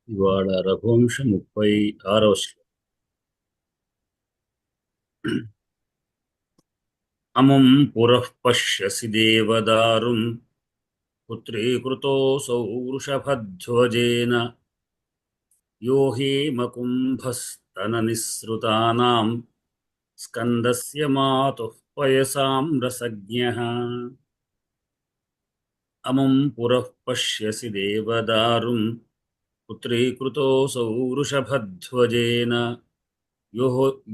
ఇవాళ రఘువంశం 36వ శ్లోకం. అమం పురః పశ్యసి దేవదారుం పుత్రీకృతోऽసౌ వృషభధ్వజేన యో హేమకుంభస్తననిస్సృతానాం స్కందస్య మాతుః పయసాం రసజ్ఞః. అమం పురః పశ్యసి దేవదారుం పుత్రీకృతోऽసౌ వృషభధ్వజేన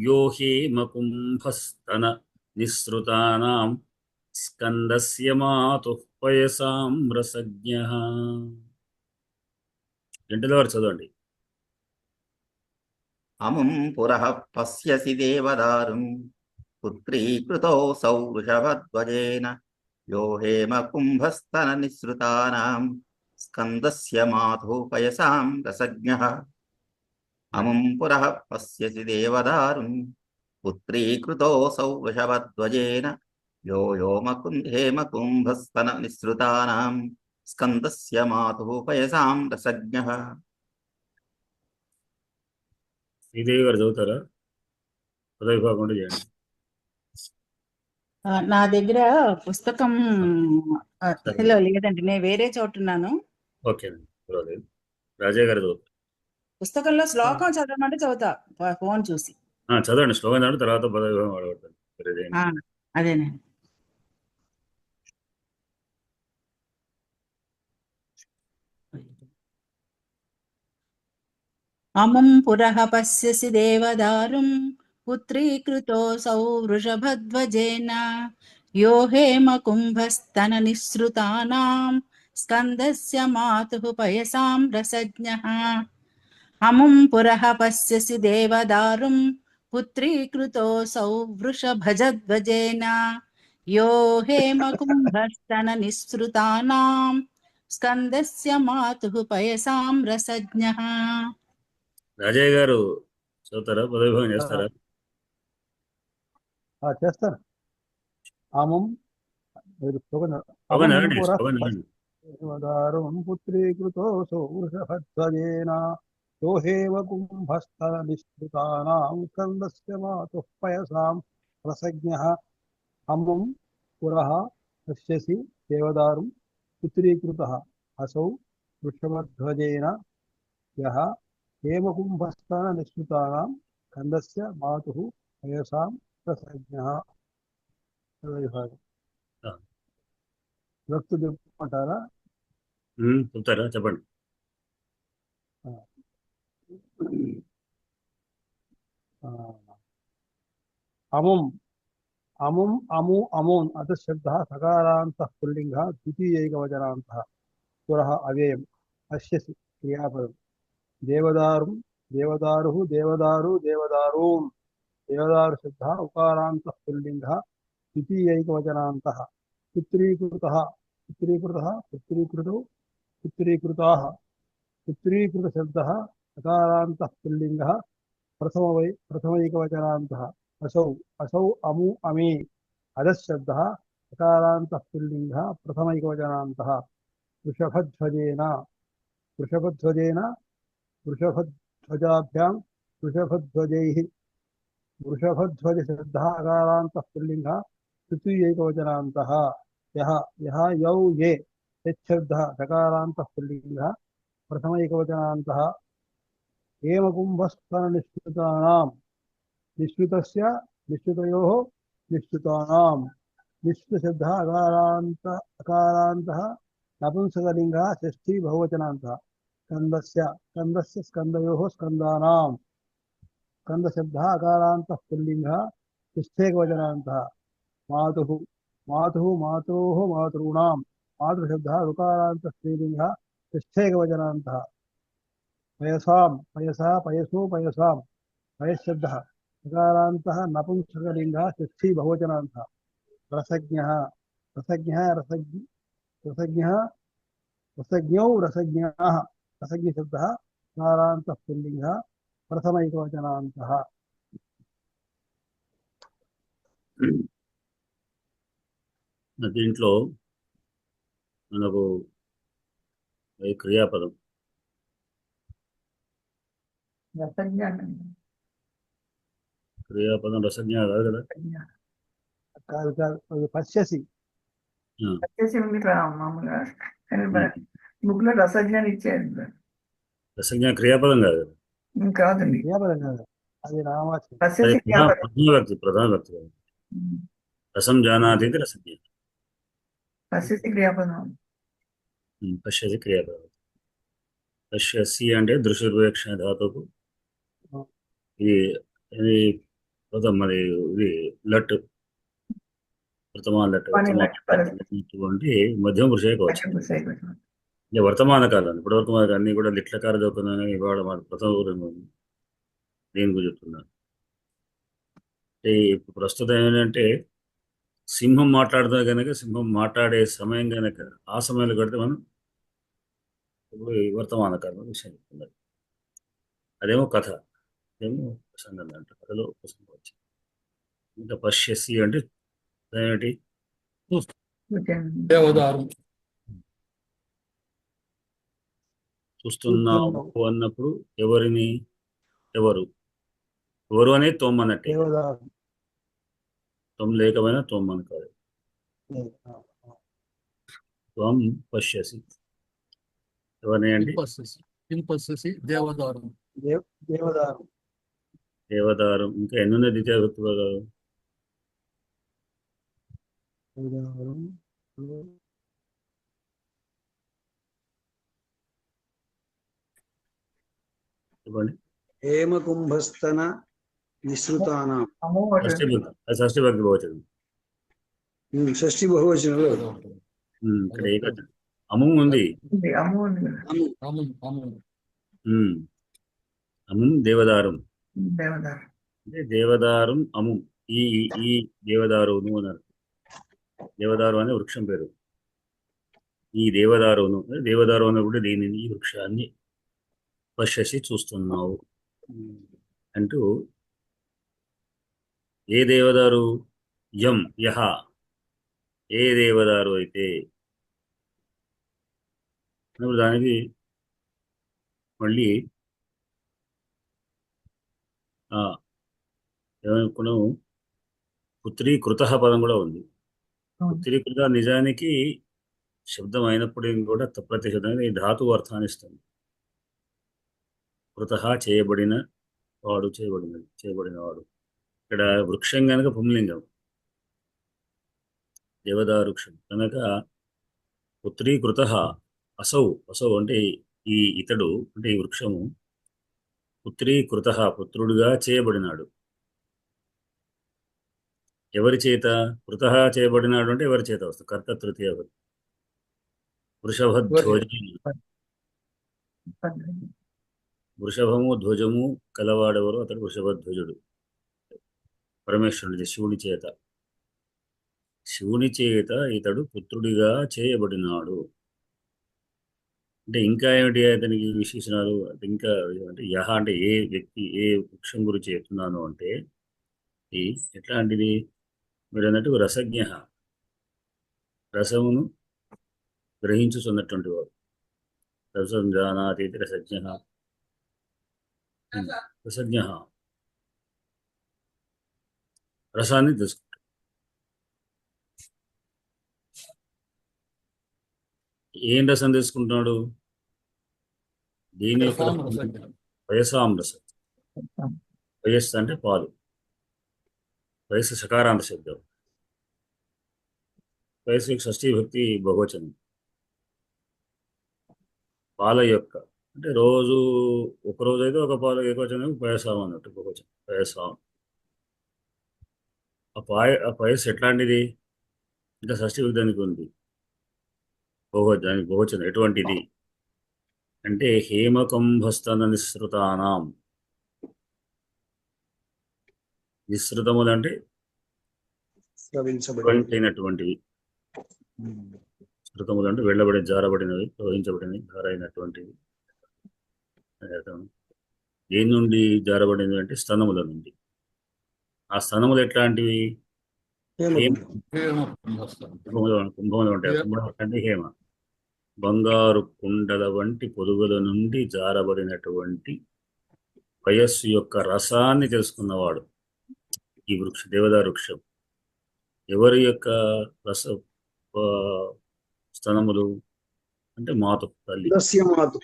యో హేమకుంభస్తన నిస్సృతానాం స్కందస్య మాతుః పయసాం రసజ్ఞః. గంటల వారు చదవండి. అముం పురః పశ్యసి దేవదారుం పుత్రీకృతోऽసౌ వృషభధ్వజేన యో హేమకుంభస్తన నిస్సృతానాం స్కందస్య మాతుః పయసాం రసజ్ఞః. అముం పురః పశ్యసి దేవదారుం పుత్రీకృతోऽసౌ వృషభధ్వజేన యో హేమకుంభస్తన నిస్సృతానాం స్కందస్య మాతుః పయసాం రసజ్ఞః. శ్రీదేవి గారు చదువుతారా? పదవి కాకుండా చేయండి. నా దగ్గర పుస్తకం లో లేదండి, నేను వేరే చోటున్నాను. ఓకేనండి, పర్వాలేదు. రాజయ్య గారు చదువుతారు. పుస్తకంలో శ్లోకం చదవమంటే చదువుతా ఫోన్ చూసి. చదవండి, శ్లోకం చదవండి, తర్వాత పదవి వాడబడతాను. అదేనండి. అమం పురః పశ్యసి దేవదారుం పుత్రీకృతోऽసౌ వృషభధ్వజేన యో హేమకుంభస్తన నిస్సృతానాం స్కందస్య మాతుః పయసాం రసజ్ఞః. అముం పురః పశ్యసి దేవదారుం పుత్రీకృతోऽసౌ వృషభధ్వజేన యో హేమకుంభస్తన నిస్సృతానాం స్కందస్య మాతుః పయసాం రసజ్ఞః. రాజయ్య గారు చదువుతారా? పదవిభాగం చేస్తారా? చేస్తాను. అమం పుత్రీకృతోऽసౌ వృషభధ్వజేన యో హేమకుంభస్తన నిస్సృతానాం స్కందస్య మాతుః పయసాం రసజ్ఞః. అమం పురః పశ్యసి దేవదారుం పుత్రీకృతః అసౌ వృషభధ్వజేన యః హేమకుంభస్తన నిస్సృతానాం స్కందస్య మాతుః పయసాం రసజ్ఞః. వ్యక్తి చెప్పుకుంటారా? చెప్తారా? చెప్పండి. అముం అముం అము అమూన్ అతశబ్ద సకారాంత పుల్లింగ ద్వితీయైకవచనాంత పురః అవ్యయం పశ్యసి క్రియాపదం. దేవదారుం దేవదారు దేవదారు దేవదారూం దేవదారు శబ్ద ఉకారాంత పుల్లింగ ద్వితీయైకవచనాంత. పుత్రీకృతః పుత్రీకృతః పుత్రీకృతౌ పుత్రీకృతాః పుత్రీకృత శబ్ద సకారాంత పుల్లింగ ప్రథమైకవచనాంత. असौ असौ अमु अमी अधशब्दः सकारान्तः पुल्लिङ्गः प्रथमैकवचनान्तः. वृषभध्वजेन वृषभध्वजेन वृषभध्वजाभ्यां वृषभध्वजैः वृषभध्वजशब्दः अकारान्तः पुल्लिङ्गः तृतीयैकवचनान्तः. यः यः यौ ये यच्छब्दः सकारान्तः पुल्लिङ्गः प्रथमैकवचनान्तः. हेमकुम्भस्तननिःसृतानां निःसृतस्य निःसृतयोः निःसृतानां. निःसृतशब्दः अकारान्तः नपुंसकलिङ्गः षष्ठी बहुवचनान्तः. स्कन्दस्य स्कन्दस्य स्कन्दयोः स्कन्दानां. स्कन्दशब्दः अकारान्तः पुल्लिङ्गः षष्ठेकवचनान्तः. मातुः मातुः मातरोः मातॄणां. मातृशब्दः ऋकारान्तः स्त्रीलिङ्गः षष्ठेकवचनान्तः. पयसां पयसा पयसो पयसां. पयशब्दः सकारान्तः नपुंसकलिङ्गः षष्ठी बहुवचनान्तः. रसज्ञः रसज्ञः रसज्ञः रसज्ञौ रसज्ञाः. रसज्ञशब्दः सकारान्तः पुल्लिङ्गः प्रथमैकवचनान्तः. దీంట్లో మనకు క్రియాపదం రసజ్ఞానం క్రియాపదం రసజ్ఞ కాదు కదా. కాదు కాదు అది పశ్యసి. వచ్చేసి ఉంది కదా మామూలుగా కానీ బుక్ లో రసజ్ఞానం ఇచ్చారు. రసజ్ఞ క్రియాపదం కాదు కదా. కాదండి క్రియాపదం కాదు, అది నామవాచకం. అది రసజ్ఞ క్రియాపదం. ప్రధాన వ్యక్తి కాదు. రసం జానాతి ఇది రసజ్ఞ. రసజ్ఞ క్రియాపదం. పశ్యసి క్రియాపదం. పశ్యసి అంటే దృశ్యపేక్షణ ధాతువుకు ఇది ఇది పదం మరి ఇది లట్ వర్తమాన లట్ వర్తమానటువంటి మధ్యమ పురుషే కావచ్చు. ఇక వర్తమాన కాలం ఇప్పటివరకు మనకు అన్ని కూడా లిట్లకార చదువుకున్నాను. ఇవాళ మన ప్రథమ దేని గురించి చెప్తున్నాను అంటే ఇప్పుడు ప్రస్తుతం ఏంటంటే సింహం మాట్లాడుతుంది కనుక సింహం మాట్లాడే సమయం కనుక ఆ సమయంలో కడితే మనం ఇప్పుడు ఈ వర్తమాన కాలం విషయం చెప్తున్నారు. అదేమో కథ, అదేమో ప్రసంగం అంట. కథలో ప్రసంగం వచ్చింది. ఇంకా పశ్యసి అంటే ఏమిటి? దేవదారు చూస్తున్నావు అన్నప్పుడు ఎవరిని? ఎవరు అనేది తొమ్మన్నట్టే. దేవదారు. తొమ్ లేకపోయినా తొమ్మని కాదు. త్వం పశ్యసి ఎవరిని అంటే పింపస్సి దేవదారు. దేవదారు. దేవదారం. ఇంకా ఎన్నున్న ద్వితీయ విభక్తి పదాలు? దేవదారం. చెప్పండి. హేమకుంభస్తన నిసృతానాం. షష్ఠి భక్తి, అది షష్ఠి భక్తి బహువచనం. షష్ఠి బహువచనంలో ఇక్కడ ఏకవచనం. అము ఉంది. అమ్ము ఉంది కదా అము దేవదారం దేవదారు. అంటే దేవదారం అము. ఈ ఈ దేవదారును అన్నారు. దేవదారు అనే వృక్షం పేరు. ఈ దేవదారును దేవదారు అన్నప్పుడు దీనిని ఈ వృక్షాన్ని పశ్యసి చూస్తున్నావు అంటూ ఏ దేవదారు? యం యహ ఏ దేవదారు అయితే అన్నప్పుడు దానికి మళ్ళీ ఏమనుకున్నాము పుత్రీకృత పదం కూడా ఉంది. పుత్రీకృత నిజానికి శబ్దం అయినప్పటికీ కూడా ప్రతి శబ్దానికి ధాతువు అర్థాన్ని ఇస్తుంది. కృత చేయబడిన వాడు, చేయబడిన వాడు. ఇక్కడ వృక్షం కనుక పుంలింగం, దేవదారు వృక్షం కనుక పుత్రీకృత అసౌ అంటే ఈ ఇతడు అంటే ఈ వృక్షము పుత్రీకృత పుత్రుడుగా చేయబడినాడు. ఎవరి చేత? కృత చేయబడినాడు అంటే ఎవరి చేత వస్తుంది? కర్త తృతీయ వృషభధ్వజ. వృషభము ధ్వజము కలవాడెవరు? అతడు వృషభధ్వజుడు. పరమేశ్వరుడి శివుని చేత ఇతడు పుత్రుడిగా చేయబడినాడు. అంటే ఇంకా ఏమిటి అతనికి విశేషణాలు అంటే ఇంకా అంటే యహ అంటే ఏ వ్యక్తి ఏ వృక్షం గురించి చెప్తున్నాను అంటే ఎట్లాంటిది? మీరు అన్నట్టు రసజ్ఞ, రసమును గ్రహించుతున్నటువంటి వాడు. రసం జానాతి రసజ్ఞ. రసజ్ఞ రసాన్ని తెలుసుకుంటాడు. ఏం రసం తెలుసుకుంటున్నాడు? దీని యొక్క వయసాం రసం. వయస్సు అంటే పాలు. వయస్సు సకారాంత శబ్దం. వయస్సు షష్ఠీ భక్తి బహువచనం. పాల యొక్క అంటే రోజు ఒకరోజు అయితే ఒక పాలు ఏకవచనం పయసాం అన్నట్టు బహువచనం. పయసాం. ఆ పయస్సు ఎట్లాంటిది? ఇంకా షష్ఠీ భక్తి దానికి ఉంది. దానికి బహువచనం ఎటువంటిది అంటే హేమకుంభస్తన నిసృతానాం. నిసృతములు అంటే అయినటువంటివి. శృతములు అంటే వెళ్ళబడి జారబడినవి, ప్రవహించబడినవి, ధారైనటువంటివి. దేని నుండి జారబడినవి అంటే స్తనముల నుండి. ఆ స్తనములు ఎట్లాంటివి? కుంభములు ఉంటాయి. కుంభం అంటే హేమ. బంగారు కుండల వంటి పొదుగుల నుండి జారబడినటువంటి వయస్సు యొక్క రసాన్ని తెలుసుకున్నవాడు ఈ దేవదారు వృక్షం. ఎవరి యొక్క రస ఆ, స్తనములు అంటే మాతు తల్లి. దస్య మాతు.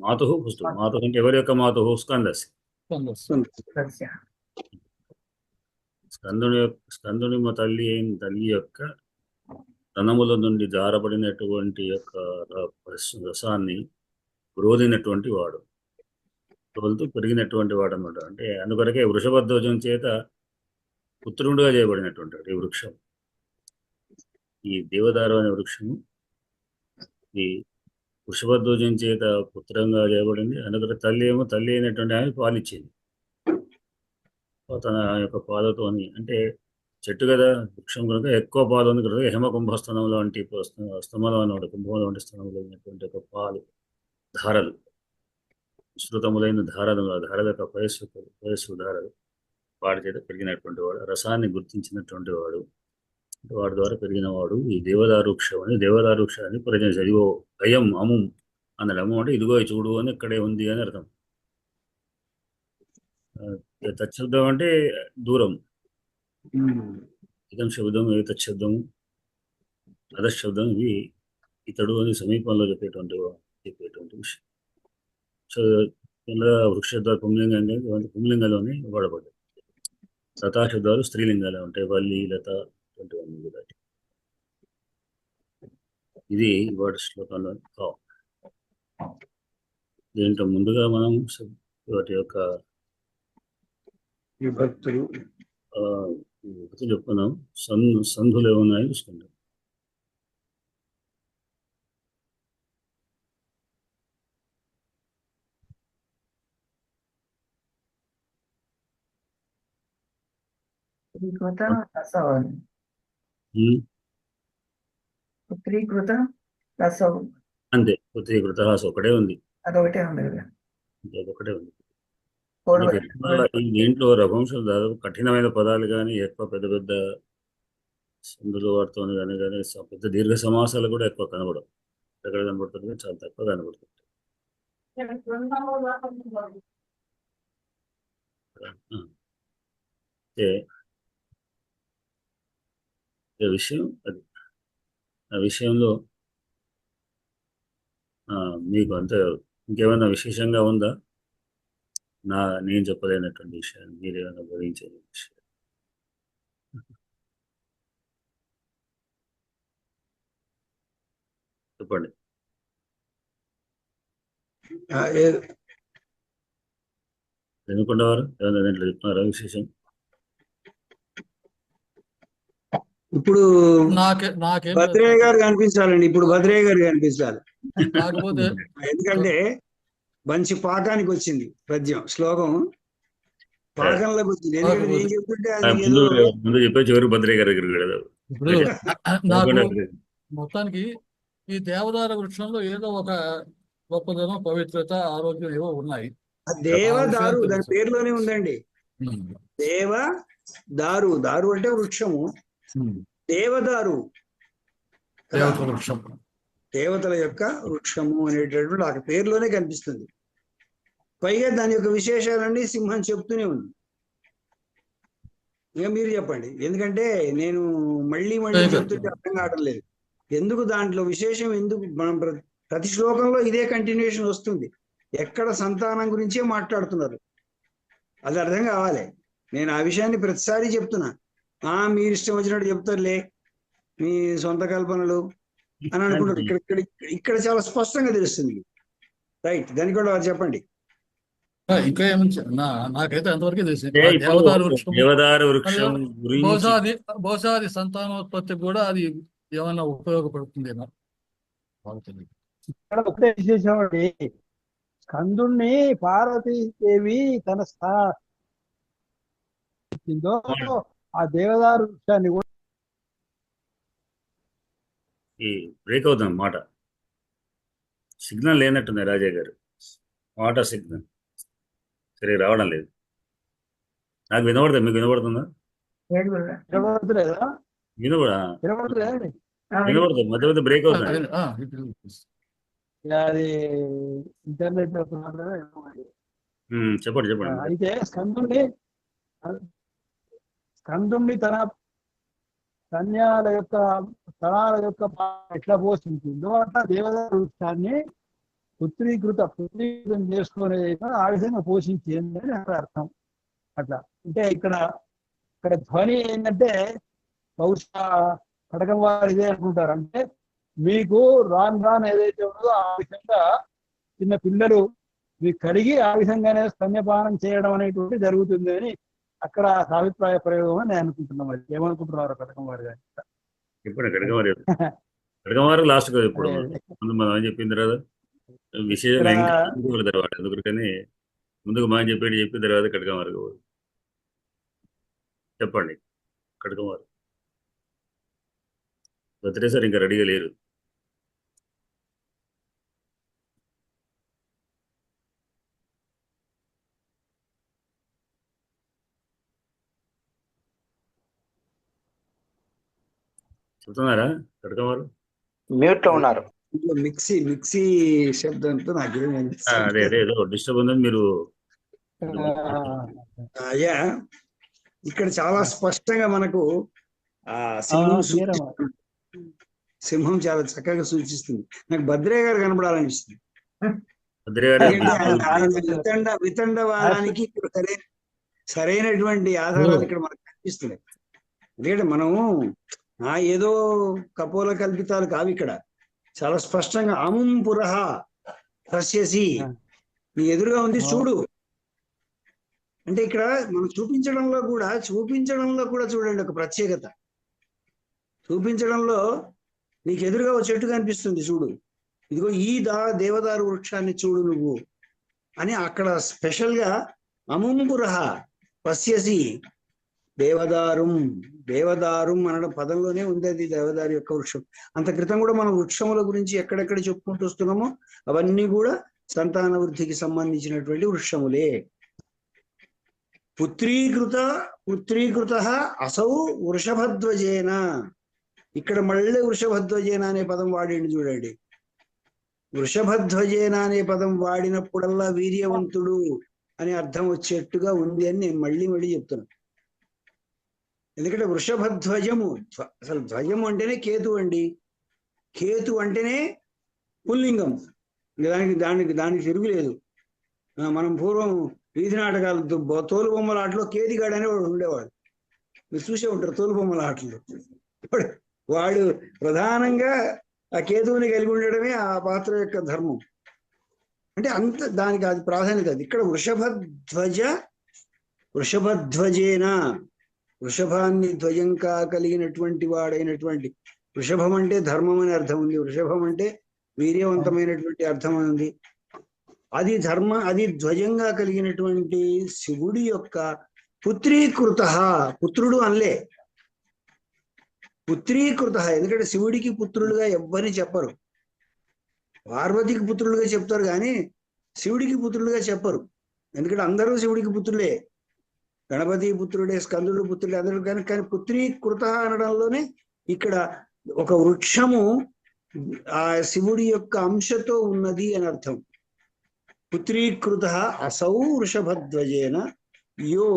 మాతు పుస్తు మాతు అంటే ఎవరి యొక్క మాతు? స్కందస్య. సస్య. స్కందుని మా తల్లి అయిన తల్లి యొక్క స్తనముల నుండి జారబడినటువంటి యొక్క రసాన్ని రోదినటువంటి వాడు, తోలుతూ పెరిగినటువంటి వాడు అన్నమాట. అంటే అందుకొరకే వృషభధ్వజం చేత పుత్రుడుగా చేయబడినటువంటి ఈ వృక్షం. ఈ దేవదారు అనే వృక్షము ఈ వృషభధ్వజం చేత పుత్రంగా చేయబడింది. అందుకని తల్లి అయినటువంటి ఆమె పాలిచ్చింది. తన యొక్క పాలతోని, అంటే చెట్టు కదా వృక్షం కనుక ఎక్కువ పాలు ఉంది కనుక హేమకుంభస్థనం లాంటి స్తమంలో అన్నమాట, కుంభంలో వంటి స్థలంలో ఉన్నటువంటి ఒక పాలు ధారలు, విస్తృతములైన ధారల యొక్క వయస్సు ధారలు వాడి చేత పెరిగినటువంటి వాడు, రసాన్ని గుర్తించినటువంటి వాడు, వాడి ద్వారా పెరిగిన వాడు ఈ దేవదారు వృక్షం అని. దేవదారు వృక్షాన్ని ప్రజలు ఇదిగో అయం అము అన్నాడు. అమ్ము అంటే ఇదిగో చూడు అని ఇక్కడే ఉంది అని అర్థం. తచ్చబ్దం అంటే దూరం, ఇదం శబ్దం, ఏ తచ్చబ్దము, అధశబ్దం, ఇవి ఇతడు అని సమీపంలో చెప్పేటువంటి విషయం. సో ఇలా వృక్ష పుంలింగంగా పుంలింగంలోనే వాడబడ్డాయి. లతా శబ్దాలు స్త్రీలింగాలే ఉంటాయి, వల్లి, లత ఇటువంటివన్నీ కూడా. ఇది వాటి శ్లోకంలో భావం. దీంట్లో ముందుగా మనం వాటి యొక్క విభక్తులు విభక్తులు చెప్పుకున్నాం. సంధులు ఏమున్నాయని చూసుకుంటాం. పుత్రీకృత రసవు. పుత్రీకృత రసవు అంతే, పుత్రీకృత రాసు ఒకటే ఉంది, అదొకటే ఉంది కదా. అదొకటే ఉంది. పూర్వ- దీంట్లో రఘువంశం దాదాపు కఠినమైన పదాలు కానీ ఎక్కువ పెద్ద పెద్ద సందులు వాడుతూ కానీ పెద్ద దీర్ఘ సమాసాలు కూడా ఎక్కువ కనబడవు. ఎక్కడ కనబడుతుంది కానీ చాలా తక్కువ కనబడుతుంది. విషయం అది. ఆ విషయంలో మీకు అంతే ఇంకేమైనా విశేషంగా ఉందా? నేను చెప్పలేనటువంటి విషయాన్ని మీరేమైనా గ్రహించే విషయం చెప్పండి. ఎందుకుండవారు ఏమైనా దాంట్లో చెప్తున్నారా విశేషం? ఇప్పుడు నాకేం భద్రయ్య గారు కనిపించాలండి. ఇప్పుడు భద్రయ్య గారు కనిపించాలి. కాకపోతే ఎందుకంటే మంచి పాకానికి వచ్చింది పద్యం, శ్లోకం పాకంలోకి వచ్చింది. ఎందుకంటే నేను చెప్తుంటే అది ఏదో ముందు చెప్పే చివరి భద్రయ్య గారి దగ్గరికి వెళదాం. ఇప్పుడు నాకు మొత్తానికి ఈ దేవదార వృక్షంలో ఏదో ఒక గొప్పదనం, పవిత్రత, ఆరోగ్యం ఏవో ఉన్నాయి. దేవదారు దాని పేరులోనే ఉందండి. దేవదారు, దారు అంటే వృక్షము, దేవదారు దేవత వృక్షం, దేవతల యొక్క వృక్షము అనేటటువంటి ఆ పేరులోనే కనిపిస్తుంది. పైగా దాని యొక్క విశేషాలన్నీ సింహం చెప్తూనే ఉంది. ఇక మీరు చెప్పండి, ఎందుకంటే నేను మళ్ళీ చెప్తుంటే అర్థం కావడం లేదు. ఎందుకు దాంట్లో విశేషం, ఎందుకు మనం ప్రతి శ్లోకంలో ఇదే కంటిన్యూషన్ వస్తుంది. ఎక్కడ సంతానం గురించే మాట్లాడుతున్నారు, అది అర్థం కావాలి. నేను ఆ విషయాన్ని ప్రతిసారి చెప్తున్నా. మీరు ఇష్టం వచ్చినట్టు చెప్తారులే, మీ సొంత కల్పనలు అని అనుకుంటారు. ఇక్కడ చాలా స్పష్టంగా తెలుస్తుంది. రైట్, దానికి కూడా వారు చెప్పండి. ఇంకా ఏమని నాకైతే అంతవరకు తెలిసింది. దేవదారు వృక్షం బహుశా అది సంతానోత్పత్తి కూడా అది ఏమన్నా ఉపయోగపడుతుందేమో. ఇక్కడ ఒకటే విశేషం అండి, స్కందుణ్ణి పార్వతీదేవి తన స్థానంలో ఆ దేవదారు వృక్షాన్ని కూడా ఈ బ్రేక్ అవుతుంది మాట. సిగ్నల్ లేనట్టుంది రాజా గారు, మాట సిగ్నల్ సరే రావడం లేదు. నాకు వినబడుతుంది, మీకు వినబడుతుందా? వినబడతలేదా? వినబడుతుంది, వినబడతలేదండి. మధ్య మధ్య బ్రేక్ అవుతుంది. అది ఇంటర్నెట్ ప్రాబ్లం ఏమో అది. చెప్పండి చెప్పండి. అయితే స్కందుణ్ణి తన స్తన్యాల యొక్క స్తనాల యొక్క ఎట్లా పోషించిందో అట్లా దేవదారు వృక్షాన్ని పుత్రీకృతం చేసుకునే ఆ విధంగా పోషించింది అని అర్థం. అట్లా అంటే ఇక్కడ ధ్వని ఏంటంటే బహుశా కటకం వారు ఇదే అనుకుంటారు. అంటే మీకు రాను ఏదైతే ఉన్నదో ఆ విధంగా చిన్న పిల్లలు మీకు కలిగి ఆ విధంగానే స్తన్యపానం చేయడం అనేటువంటి జరుగుతుంది అని అక్కడ సాభిప్రాయ ప్రయోగం అని నేను అనుకుంటున్నాం. అది ఏమనుకుంటున్నారు కటకం వారు గారు? ఇప్పుడు కడగమారు లాస్ట్ కదా ఇప్పుడు ముందు మనం ఏం చెప్పింది తర్వాత విశేషంగా ఇంకా తర్వాత ఎందుకంటే ముందుకు మనం చెప్పిన తర్వాత కడగమారు చెప్పండి. కడగమారు బర్త్డే సార్ ఇంకా రెడీగా లేరు. చెప్తున్నారా కడకమారు? మ్యూట్ లో ఉన్నారు. మిక్సీ శబ్దంతో నాకేం అదే ఏదో డిస్టర్బ్ ఉందని మీరు అయ్యా ఇక్కడ చాలా స్పష్టంగా మనకు ఆ సింహం చాలా చక్కగా సూచిస్తుంది. నాకు భద్రయ్య గారు కనపడాలనిపిస్తుంది. వితండవాదానికి ఇక్కడ సరైనటువంటి ఆధారాలు ఇక్కడ మనకు కనిపిస్తున్నాయి. ఎందుకంటే మనము ఏదో కపోల కల్పితాలు కావు. ఇక్కడ చాలా స్పష్టంగా అముం పురః పశ్యసి, నీ ఎదురుగా ఉంది చూడు అంటే ఇక్కడ మనం చూపించడంలో కూడా చూడండి ఒక ప్రత్యేకత. చూపించడంలో నీకు ఎదురుగా ఒక చెట్టు కనిపిస్తుంది చూడు, ఇదిగో ఈ దేవదారు వృక్షాన్ని చూడు నువ్వు అని అక్కడ స్పెషల్ గా అముం పురః పశ్యసి దేవదారుం అనడం పదంలోనే ఉంది అది దేవదారు యొక్క వృక్షం. అంత క్రితం కూడా మనం వృక్షముల గురించి ఎక్కడెక్కడ చెప్పుకుంటూ వస్తున్నామో అవన్నీ కూడా సంతాన వృద్ధికి సంబంధించినటువంటి వృక్షములే. పుత్రీకృత అసౌ వృషభధ్వజేన, ఇక్కడ మళ్ళీ వృషభధ్వజేన అనే పదం వాడిండి చూడండి. వృషభధ్వజేన అనే పదం వాడినప్పుడల్లా వీర్యవంతుడు అని అర్థం వచ్చేట్టుగా ఉంది అని నేను మళ్ళీ చెప్తున్నాను. ఎందుకంటే వృషభధ్వజము అసలు ధ్వజము అంటేనే కేతు అండి. కేతు అంటేనే పుల్లింగం, దానికి తిరుగులేదు. మనం పూర్వం వీధి నాటకాలు తోలు బొమ్మల ఆటలో కేతిగాడు అనే వాడు ఉండేవాడు. మీరు చూసే ఉంటారు తోలు బొమ్మల ఆటలు. వాడు ప్రధానంగా ఆ కేతువుని కలిగి ఉండడమే ఆ పాత్ర యొక్క ధర్మం. అంటే అంత దానికి అది ప్రాధాన్యత. అది ఇక్కడ వృషభధ్వజేన, వృషభాన్ని ధ్వజంగా కలిగినటువంటి వాడైనటువంటి, వృషభం అంటే ధర్మం అని అర్థం ఉంది, వృషభం అంటే వీర్యవంతమైనటువంటి అర్థం ఉంది. అది ధ్వజంగా కలిగినటువంటి శివుడి యొక్క పుత్రీకృత, పుత్రుడు అనలే, పుత్రీకృత. ఎందుకంటే శివుడికి పుత్రులుగా ఎవ్వరిని చెప్పరు. పార్వతికి పుత్రులుగా చెప్తారు కానీ శివుడికి పుత్రులుగా చెప్పరు. ఎందుకంటే అందరూ శివుడికి పుత్రులే. గణపతి పుత్రుడే, స్కందుడు పుత్రుడే అందరూ. కానీ పుత్రీకృత అనడంలోనే ఇక్కడ ఒక వృక్షము ఆ శివుడి యొక్క అంశతో ఉన్నది అని అర్థం. పుత్రీకృత అసౌ వృషభధ్వజేన యో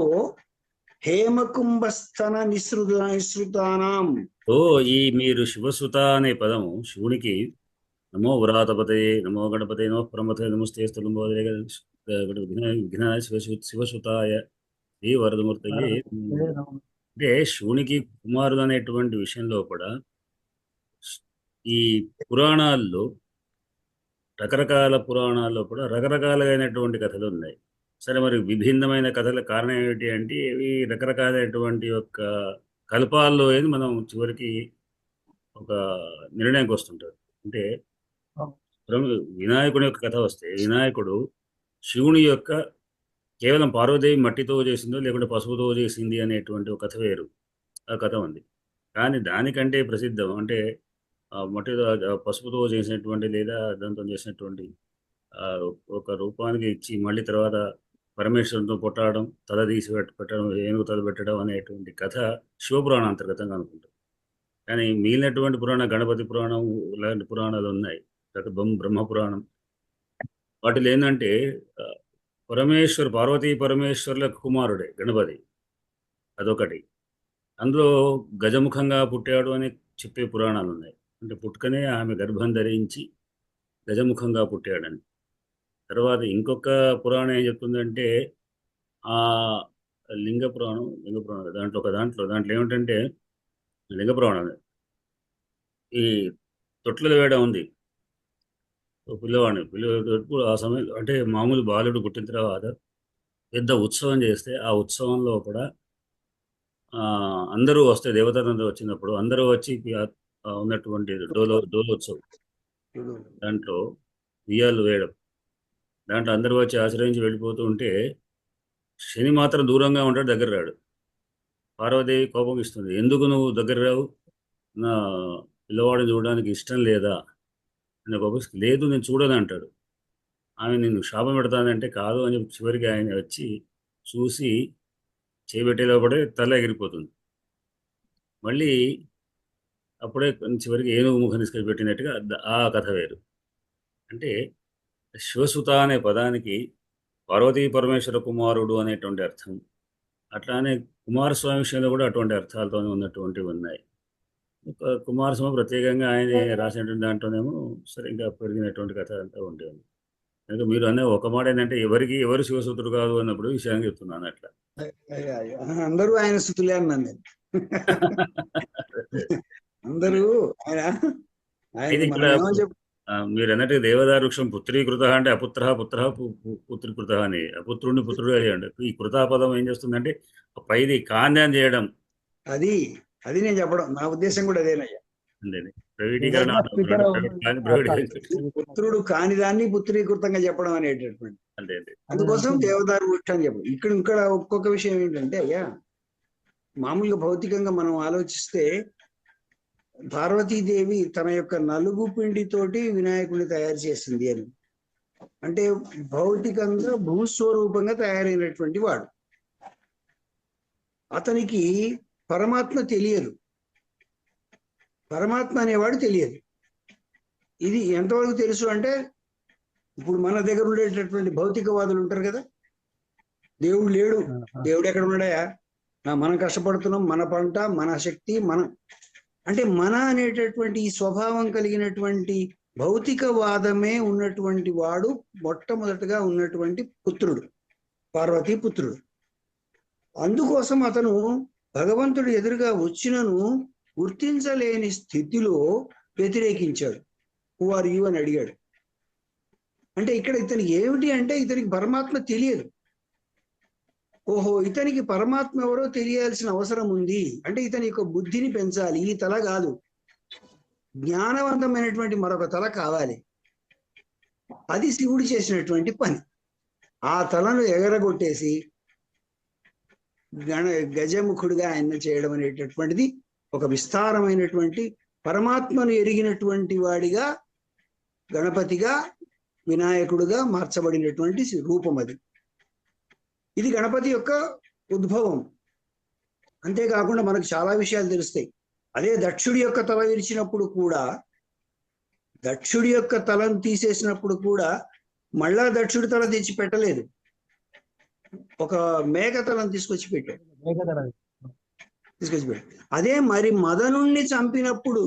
హేమకుంభస్తన నిసృతానాం. ఈ మీరు శివసుత అనే పదము శివునికి నమో వ్రాతపతయే, నమో గణపతే, నమో ప్రమతే, నమస్తే స్థలంబోధే విఘ్నాయ శివసుతాయ శ్రీ వరదమూర్తయే. అంటే శివునికి కుమారుడు అనేటువంటి విషయంలో కూడా ఈ పురాణాల్లో రకరకాల పురాణాల్లో కూడా రకరకాలైనటువంటి కథలు ఉన్నాయి. సరే, మరి విభిన్నమైన కథల కారణం ఏమిటి అంటే ఇవి రకరకాలైనటువంటి యొక్క కల్పాల్లో ఏది మనం చివరికి ఒక నిర్ణయానికి వస్తుంటారు. అంటే వినాయకుడి యొక్క కథ వస్తే వినాయకుడు శివుని యొక్క కేవలం పార్వదేవి మట్టితో చేసిందో లేకుంటే పసుపుతో చేసింది అనేటువంటి ఒక కథ వేరు, ఆ కథ ఉంది. కానీ దానికంటే ప్రసిద్ధం అంటే మట్టితో పసుపుతో చేసినటువంటి లేదా దాంతో చేసినటువంటి ఒక రూపానికి ఇచ్చి మళ్ళీ తర్వాత పరమేశ్వరునితో పొట్టాడడం, తల తీసి పెట్టడం, ఏనుగు తల పెట్టడం అనేటువంటి కథ శివపురాణం అంతర్గతంగా అనుకుంటాం. కానీ మిగిలినటువంటి పురాణ, గణపతి పురాణం ఇలాంటి పురాణాలు ఉన్నాయి, బ్రహ్మపురాణం. వాటిలో ఏంటంటే పార్వతీ పరమేశ్వరుల కుమారుడే గణపతి, అదొకటి. అందులో గజముఖంగా పుట్టాడు అని చెప్పే పురాణాలు ఉన్నాయి. అంటే పుట్టుకనే ఆమె గర్భం ధరించి గజముఖంగా పుట్టాడని. తర్వాత ఇంకొక పురాణం ఏం చెప్తుందంటే ఆ లింగ పురాణం దాంట్లో ఏమిటంటే లింగ పురాణం ఈ తొట్ల వేడ ఉంది. పిల్లవాడిని ఆ సమయంలో అంటే మామూలు బాలుడు పుట్టిన తర్వాత పెద్ద ఉత్సవం చేస్తే ఆ ఉత్సవంలో కూడా అందరూ వస్తే దేవతలందరూ వచ్చినప్పుడు అందరూ వచ్చి ఉన్నటువంటి డోలోత్సవం దాంట్లో ఉయ్యాలు వేయడం, దాంట్లో అందరూ వచ్చి ఆశ్రయించి వెళ్ళిపోతూ ఉంటే శని మాత్రం దూరంగా ఉంటాడు, దగ్గర రాడు. పార్వదేవి కోపం ఇస్తుంది, ఎందుకు నువ్వు దగ్గర రావు, నా పిల్లవాడిని చూడడానికి ఇష్టం లేదా అని కోపం. లేదు నేను చూడను అంటాడు. ఆమె నేను శాపం పెడతానంటే కాదు అని చెప్పి చివరికి ఆయన వచ్చి చూసి చేయబెట్టేలోపడే తల ఎగిరిపోతుంది. మళ్ళీ అప్పుడే చివరికి ఏనుగు ముఖం తీసుకెళ్ళి పెట్టినట్టుగా ఆ కథ వేరు. అంటే శివసుత అనే పదానికి పార్వతీ పరమేశ్వర కుమారుడు అనేటువంటి అర్థం, అట్లానే కుమారస్వామి విషయంలో కూడా అటువంటి అర్థాలతో ఉన్నటువంటివి ఉన్నాయి. కుమారస్వామి ప్రత్యేకంగా ఆయన రాసినటువంటి దాంట్లోనేమో సరిగ్గా పెరిగినటువంటి కథ అంతా ఉండేది. కనుక మీరు అనే ఒక మాట ఏంటంటే ఎవరు శివసూత్రుడు కాదు అన్నప్పుడు విషయాన్ని చెప్తున్నాను. అట్లా అందరూ ఆయన స్థుతులే అన్నాను నేను. అందరూ మీరు అన్నట్టు దేవదారు వృక్షం పుత్రీకృత అంటే పుత్రీకృత అని అపుత్రుడిని పుత్రుడు అయ్యాడు. ఈ కృతాపదం ఏం చేస్తుందంటే పైది కాంద్యం చేయడం. అది నేను చెప్పడం, నా ఉద్దేశం కూడా అదేనయ్యా. పుత్రుడు కాని దాన్ని పుత్రీకృతంగా చెప్పడం అనేటటువంటి, అందుకోసం దేవదారు వృక్షం అని చెప్పడం. ఇక్కడ ఒక్కొక్క విషయం ఏంటంటే అయ్యా, మామూలుగా భౌతికంగా మనం ఆలోచిస్తే పార్వతీదేవి తన యొక్క నలుగు పిండితోటి వినాయకుడిని తయారు చేసింది అని అంటే భౌతికంగా భూస్వరూపంగా తయారైనటువంటి వాడు. అతనికి పరమాత్మ తెలియదు, పరమాత్మ అనేవాడు తెలియదు. ఇది ఎంతవరకు తెలుసు అంటే, ఇప్పుడు మన దగ్గర ఉండేటటువంటి భౌతికవాదులు ఉంటారు కదా, దేవుడు లేడు, దేవుడు ఎక్కడ ఉన్నాడయా, మనం కష్టపడుతున్నాం, మన పంట, మన శక్తి, అంటే మన అనేటటువంటి ఈ స్వభావం కలిగినటువంటి భౌతికవాదమే ఉన్నటువంటి వాడు మొట్టమొదటిగా ఉన్నటువంటి పుత్రుడు, పార్వతీ పుత్రుడు. అందుకోసం అతను భగవంతుడు ఎదురుగా వచ్చినను గుర్తించలేని స్థితిలో వ్యతిరేకించాడు. హూ ఆర్ యు అని అడిగాడు. అంటే ఇక్కడ ఇతనికి ఏమిటి అంటే, ఇతనికి పరమాత్మ తెలియదు. ఓహో, ఇతనికి పరమాత్మ ఎవరో తెలియాల్సిన అవసరం ఉంది అంటే ఇతని యొక్క బుద్ధిని పెంచాలి. ఈ తల కాదు, జ్ఞానవంతమైనటువంటి మరొక తల కావాలి. అది శివుడు చేసినటువంటి పని. ఆ తలను ఎగరగొట్టేసి గజముఖుడిగా ఆయన చేయడం అనేటటువంటిది ఒక విస్తారమైనటువంటి పరమాత్మను ఎరిగినటువంటి వాడిగా, గణపతిగా, వినాయకుడుగా మార్చబడినటువంటి రూపం అది. ఇది గణపతి యొక్క ఉద్భవం. అంతేకాకుండా మనకు చాలా విషయాలు తెలుస్తాయి. అదే దక్షుడి యొక్క తల విరిచినప్పుడు కూడా, దక్షుడి యొక్క తలను తీసేసినప్పుడు కూడా మళ్ళా దక్షుడి తల తెచ్చి పెట్టలేదు, ఒక మేక తలను తీసుకొచ్చి పెట్టాడు. అదే మరి మదనుణ్ణి చంపినప్పుడు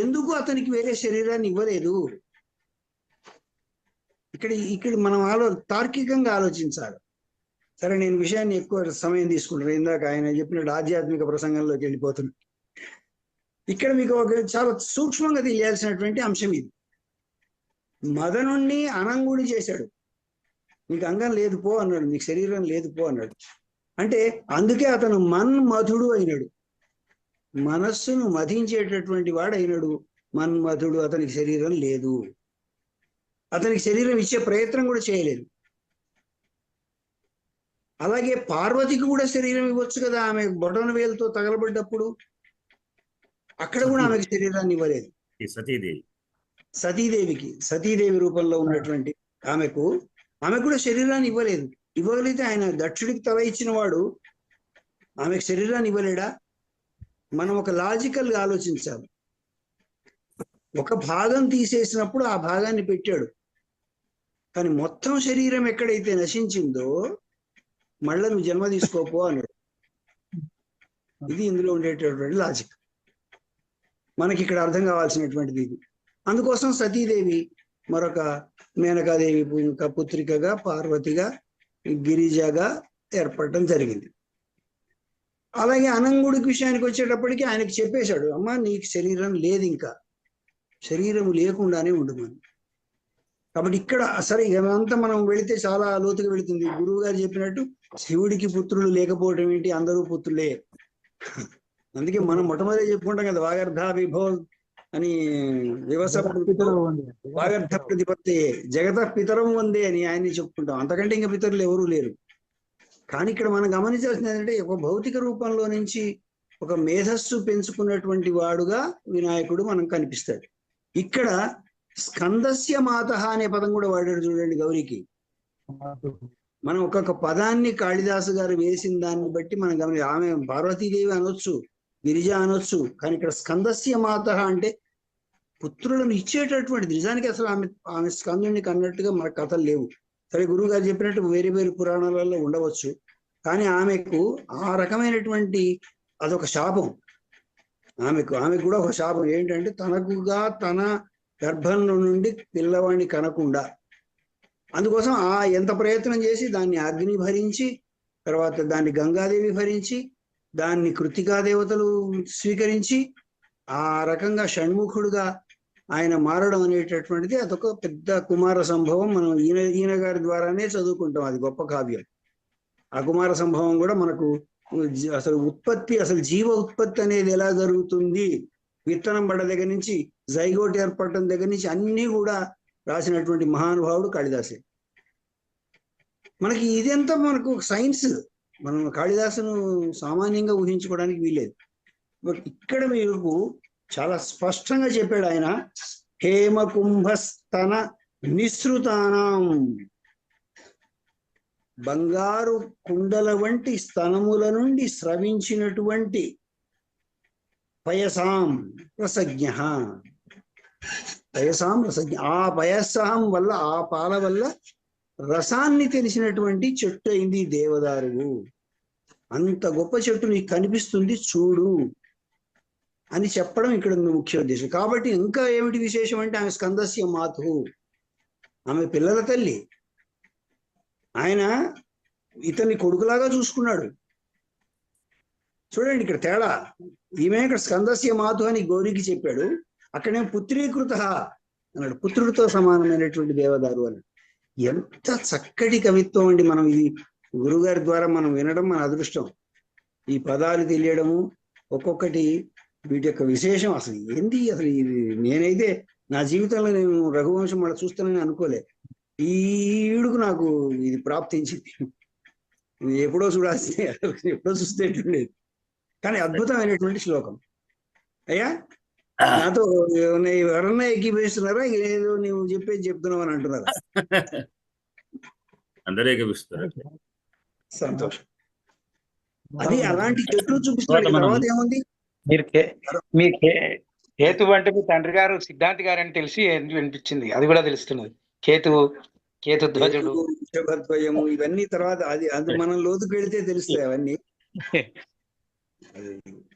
ఎందుకు అతనికి వేరే శరీరాన్ని ఇవ్వలేదు? ఇక్కడ మనం తార్కికంగా ఆలోచించాలి. సరే, నేను విషయాన్ని ఎక్కువ సమయం తీసుకుంటాను. ఇందాక ఆయన చెప్పినట్టు ఆధ్యాత్మిక ప్రసంగంలోకి వెళ్ళిపోతున్నాను. ఇక్కడ మీకు ఒక చాలా సూక్ష్మంగా తెలియాల్సినటువంటి అంశం ఇది. మదనుణ్ణి అనంగుడి చేశాడు. నీకు అంగం లేదు పో అన్నాడు, నీకు శరీరం లేదు పో అన్నాడు. అంటే అందుకే అతను మన్మధుడు అయినాడు, మనస్సును మధించేటటువంటి వాడు అయినాడు. మన్మధుడు. అతనికి శరీరం లేదు, అతనికి శరీరం ఇచ్చే ప్రయత్నం కూడా చేయలేదు. అలాగే పార్వతికి కూడా శరీరం ఇవ్వచ్చు కదా, ఆమె బొటన వేలుతో తగలబడ్డప్పుడు అక్కడ కూడా ఆమెకి శరీరాన్ని ఇవ్వలేదు. సతీదేవి రూపంలో ఉన్నటువంటి ఆమెకు కూడా శరీరాన్ని ఇవ్వలేదు. ఇవ్వగలిగితే ఆయన దక్షుడికి తల ఇచ్చిన వాడు ఆమెకు శరీరాన్ని ఇవ్వలేడా? మనం ఒక లాజికల్ గా ఆలోచించాలి. ఒక భాగం తీసేసినప్పుడు ఆ భాగాన్ని పెట్టాడు. కానీ మొత్తం శరీరం ఎక్కడైతే నశించిందో మళ్ళా నువ్వు జన్మ తీసుకోపో అన్నాడు. ఇది ఇందులో ఉండేటటువంటి లాజిక్. మనకి ఇక్కడ అర్థం కావాల్సినటువంటిది ఇది. అందుకోసం సతీదేవి మరొక మేనకాదేవి పుత్రికగా, పార్వతిగా, గిరిజగా ఏర్పడటం జరిగింది. అలాగే అనంగుడికి విషయానికి వచ్చేటప్పటికి ఆయనకి చెప్పేశాడు, అమ్మ నీకు శరీరం లేదు, ఇంకా శరీరం లేకుండానే ఉండమని. కాబట్టి ఇక్కడ సరే ఇదంతా మనం వెళితే చాలా లోతుగా వెళుతుంది. గురువు గారు చెప్పినట్టు శివుడికి పుత్రులు లేకపోవడం ఏంటి, అందరూ పుత్రులే. అందుకే మనం మొట్టమొదటి చెప్పుకుంటాం కదా, వాగర్ధ విభో అని, వివస వాగర్ధ ప్రతిపత్తే జగత పితరం వందే అని ఆయన్ని చెప్పుకుంటాం. అంతకంటే ఇంకా పితరులు ఎవరూ లేరు. కానీ ఇక్కడ మనం గమనించాల్సింది ఏంటంటే, ఒక భౌతిక రూపంలో నుంచి ఒక మేధస్సు పెంచుకున్నటువంటి వాడుగా వినాయకుడు మనం కనిపిస్తాడు. ఇక్కడ స్కందస్య మాత అనే పదం కూడా వాడాడు చూడండి గౌరికి. మనం ఒక్కొక్క పదాన్ని కాళిదాసు గారు వేసిన దాన్ని బట్టి మనం ఆమె పార్వతీదేవి అనొచ్చు, గిరిజ అనొచ్చు. కానీ ఇక్కడ స్కందస్య మాత అంటే పుత్రులను ఇచ్చేటటువంటి, నిజానికి అసలు ఆమె స్కందుని కన్నట్టుగా మన కథలు లేవు. సరే గురువు గారు చెప్పినట్టు వేరే వేరే పురాణాలలో ఉండవచ్చు, కానీ ఆమెకు ఆ రకమైనటువంటి అదొక శాపం. ఆమెకు కూడా ఒక శాపం ఏంటంటే, తనకుగా తన గర్భంలో నుండి పిల్లవాడిని కనకుండా, అందుకోసం ఎంత ప్రయత్నం చేసి దాన్ని అగ్ని భరించి, తర్వాత దాన్ని గంగాదేవి భరించి, దాన్ని కృతికా దేవతలు స్వీకరించి, ఆ రకంగా షణ్ముఖుడుగా ఆయన మారడం అనేటటువంటిది అదొక పెద్ద కుమార సంభవం. మనం ఈయన గారి ద్వారానే చదువుకుంటాం, అది గొప్ప కావ్యం. ఆ కుమార సంభవం కూడా మనకు అసలు జీవ ఉత్పత్తి అనేది ఎలా జరుగుతుంది, విత్తనం పడ్డ దగ్గర నుంచి జైగోట్ ఏర్పడటం దగ్గర నుంచి అన్ని కూడా రాసినటువంటి మహానుభావుడు కాళిదాసే. మనకి ఇదంతా మనకు సైన్స్, మనం కాళిదాసును సామాన్యంగా ఊహించుకోవడానికి వీలేదు. బట్ ఇక్కడ మీకు చాలా స్పష్టంగా చెప్పాడు ఆయన, హేమకుంభస్తన నిసృతానాం, బంగారు కుండల వంటి స్తనముల నుండి స్రవించినటువంటి పయసాం రసజ్ఞ, పయసాం రసజ్ఞ, ఆ పయసాం వల్ల, ఆ పాల వల్ల రసాన్ని తెలిసినటువంటి చెట్టు అయింది దేవదారువు. అంత గొప్ప చెట్టు నీకు కనిపిస్తుంది చూడు అని చెప్పడం ఇక్కడ ముఖ్య ఉద్దేశం. కాబట్టి ఇంకా ఏమిటి విశేషం అంటే, ఆమె స్కందస్య మాతు, ఆమె పిల్లల తల్లి. ఆయన ఇతన్ని కొడుకులాగా చూసుకున్నాడు. చూడండి ఇక్కడ తేడా. ఈమె ఇక్కడ స్కందస్య మాతు అని గౌరికి చెప్పాడు, అక్కడేమో పుత్రీకృత అన్నాడు, పుత్రుడితో సమానమైనటువంటి దేవదారు అని. ఎంత చక్కటి కవిత్వం అండి. మనం ఇది గురుగారి ద్వారా మనం వినడం మన అదృష్టం. ఈ పదాలు తెలియడము, ఒక్కొక్కటి వీటి యొక్క విశేషం అసలు ఏంది, అసలు ఇది నేనైతే నా జీవితంలో నేను రఘువంశం మళ్ళీ చూస్తానని అనుకోలే. ఈడుకు నాకు ఇది ప్రాప్తించింది. ఎప్పుడో చూడాల్సింది, ఎప్పుడో చూస్తేటుండేది. కానీ అద్భుతమైనటువంటి శ్లోకం. అయ్యా నాతో ఎవరన్నా ఎక్కిపిస్తున్నారా, ఏదో నువ్వు చెప్పేది చెప్తున్నావు అని అంటున్నారా? అందరూ ఎక్కిపిస్తారు. సంతోషం. అది అలాంటి చెట్లు చూపిస్తాడు. తర్వాత ఏముంది, మీరు కేతు అంటే మీ తండ్రి గారు సిద్ధాంతి గారు అని తెలిసి అనిపించింది, అది కూడా తెలుస్తున్నది. కేతు ధ్వజుడు, వృషభద్వయము, ఇవన్నీ తర్వాత అది మనం లోతుకు వెళితే తెలుస్తాయి అవన్నీ.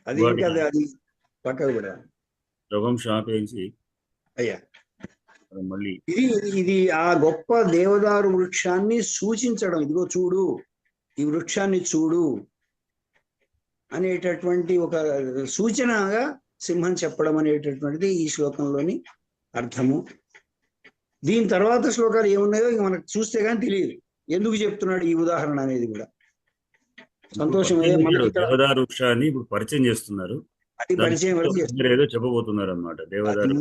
అది ఇంకా అది పక్కకు కూడా రఘువంశం ఆపేసి అయ్యా మళ్ళీ ఇది ఆ గొప్ప దేవదారు వృక్షాన్ని సూచించడం. ఇదిగో చూడు, ఈ వృక్షాన్ని చూడు అనేటటువంటి ఒక సూచనగా సింహం చెప్పడం అనేటటువంటిది ఈ శ్లోకంలోని అర్థము. దీని తర్వాత శ్లోకాలు ఏమున్నాయో ఇంక మనకు చూస్తే కానీ తెలియదు ఎందుకు చెప్తున్నాడు ఈ ఉదాహరణ అనేది కూడా. సంతోషం. దేవదారు వృక్షాన్ని ఇప్పుడు పరిచయం చేస్తున్నారు, అది పరిచయం ఏదో చెప్పబోతున్నారు అన్నమాట. దేవదారు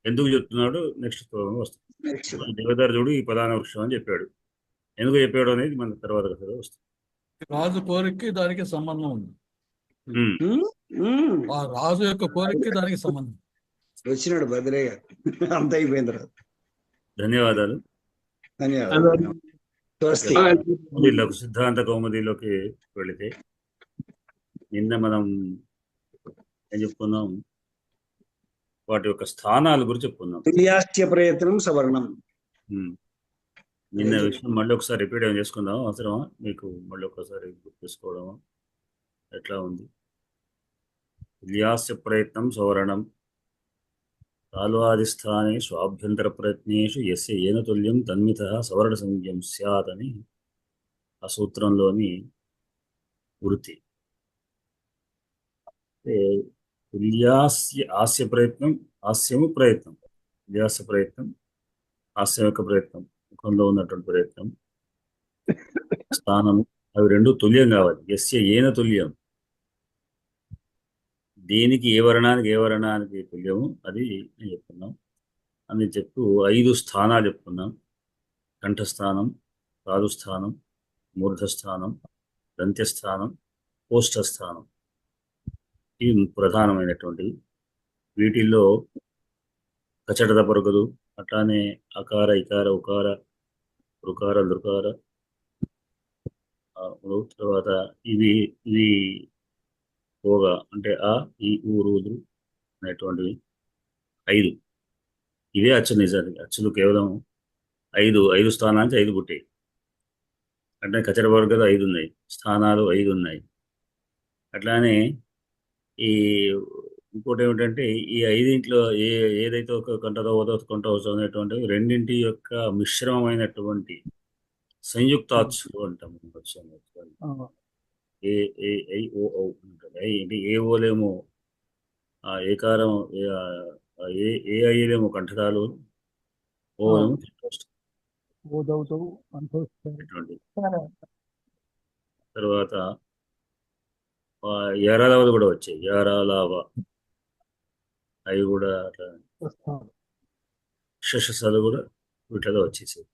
ఎందుకు చెప్తున్నాడు నెక్స్ట్ శ్లోకం వస్తుంది. దేవదారు చూడు ఈ ప్రధాన వృక్షం అని చెప్పాడు, ఎందుకు చెప్పాడు అనేది మన తర్వాత కథలో వస్తుంది. రాజు కోరికకి దానికి సంబంధం ఉంది. ఆ రాజు యొక్క కోరికకి దానికి సంబంధం. వచ్చినాడు భద్రయ్య గారు, అంత అయిపోయిన తర్వాత. ధన్యవాదాలు. ధన్యవాదాలు. సిద్ధాంత కౌముదిలోకి వెళితే నిన్న మనం ఏం చెప్పుకున్నాం, వాటి యొక్క స్థానాల గురించి చెప్పుకుందాం. తుల్యాస్య ప్రయత్నం సవర్ణం. ఉమ్. నిన్న విషయం మళ్ళీ ఒకసారి రిపీట్ ఏం చేసుకుందాం, అవసరమా మీకు? మళ్ళీ ఒకసారి గుర్తు చేసుకోవడమా ఎట్లా ఉంది? తుల్యాస్య ప్రయత్నం సవర్ణం కాల్వాదిస్థానేషు ఆభ్యంతర ప్రయత్నేషు యస్య ఏన తుల్యం తన్మితః సవర్ణ సంజ్ఞం స్యాత్ అని ఆ సూత్రంలోని వృత్తి. తుల్యాస్య ఆస్య ప్రయత్నం, ఆస్యము ప్రయత్నం, తుల్యాస్య ప్రయత్నం, ఆస్యం యొక్క ప్రయత్నం, ముఖంలో ఉన్నటువంటి ప్రయత్నం, స్థానము, అవి రెండు తుల్యం కావాలి. యస్య ఏన తుల్యం, దేనికి ఏ వర్ణానికి తుల్యము అది చెప్పుకున్నాం. అని చెప్తూ 5 స్థానాలు చెప్పుకున్నాం. కంఠస్థానం, పాదుస్థానం, మూర్ధస్థానం, దంత్యస్థానం, ఓష్ఠస్థానం. ఇవి ప్రధానమైనటువంటివి. వీటిల్లో కచటద పరుగదు, అట్లానే అకార, ఇకార, ఉకార, రుకార, లృకార, తర్వాత ఇవి ఇవి పోగా అంటే ఆ, ఈ, ఊ, రుద్రు అనేటువంటివి 5. ఇవే అచ్చులు. నిజానికి అచ్చులు కేవలం 5 స్థానానికి 5 పుట్టాయి. అంటే కచట వర్గాలు 5 ఉన్నాయి, స్థానాలు 5 ఉన్నాయి. అట్లానే ఈ ఇంకోటి ఏమిటంటే ఈ 5 ఏదైతే ఒక కంటదో ఓదో కంట అనేటువంటివి రెండింటి యొక్క మిశ్రమమైనటువంటి సంయుక్తాచ్చులు అంటాం. ఏ ఏ ఐ ఓ ఔ ఉంటుంది. అంటే ఏ ఓలేమో ఏకారం, ఏ ఐలేమో కంఠదాలు, ఓలేమో అటువంటి. తర్వాత యారాలవలు కూడా వచ్చాయి. యారాలావ అవి కూడా అట్లా శశసాలు కూడా వీటిలో వచ్చేసాయి.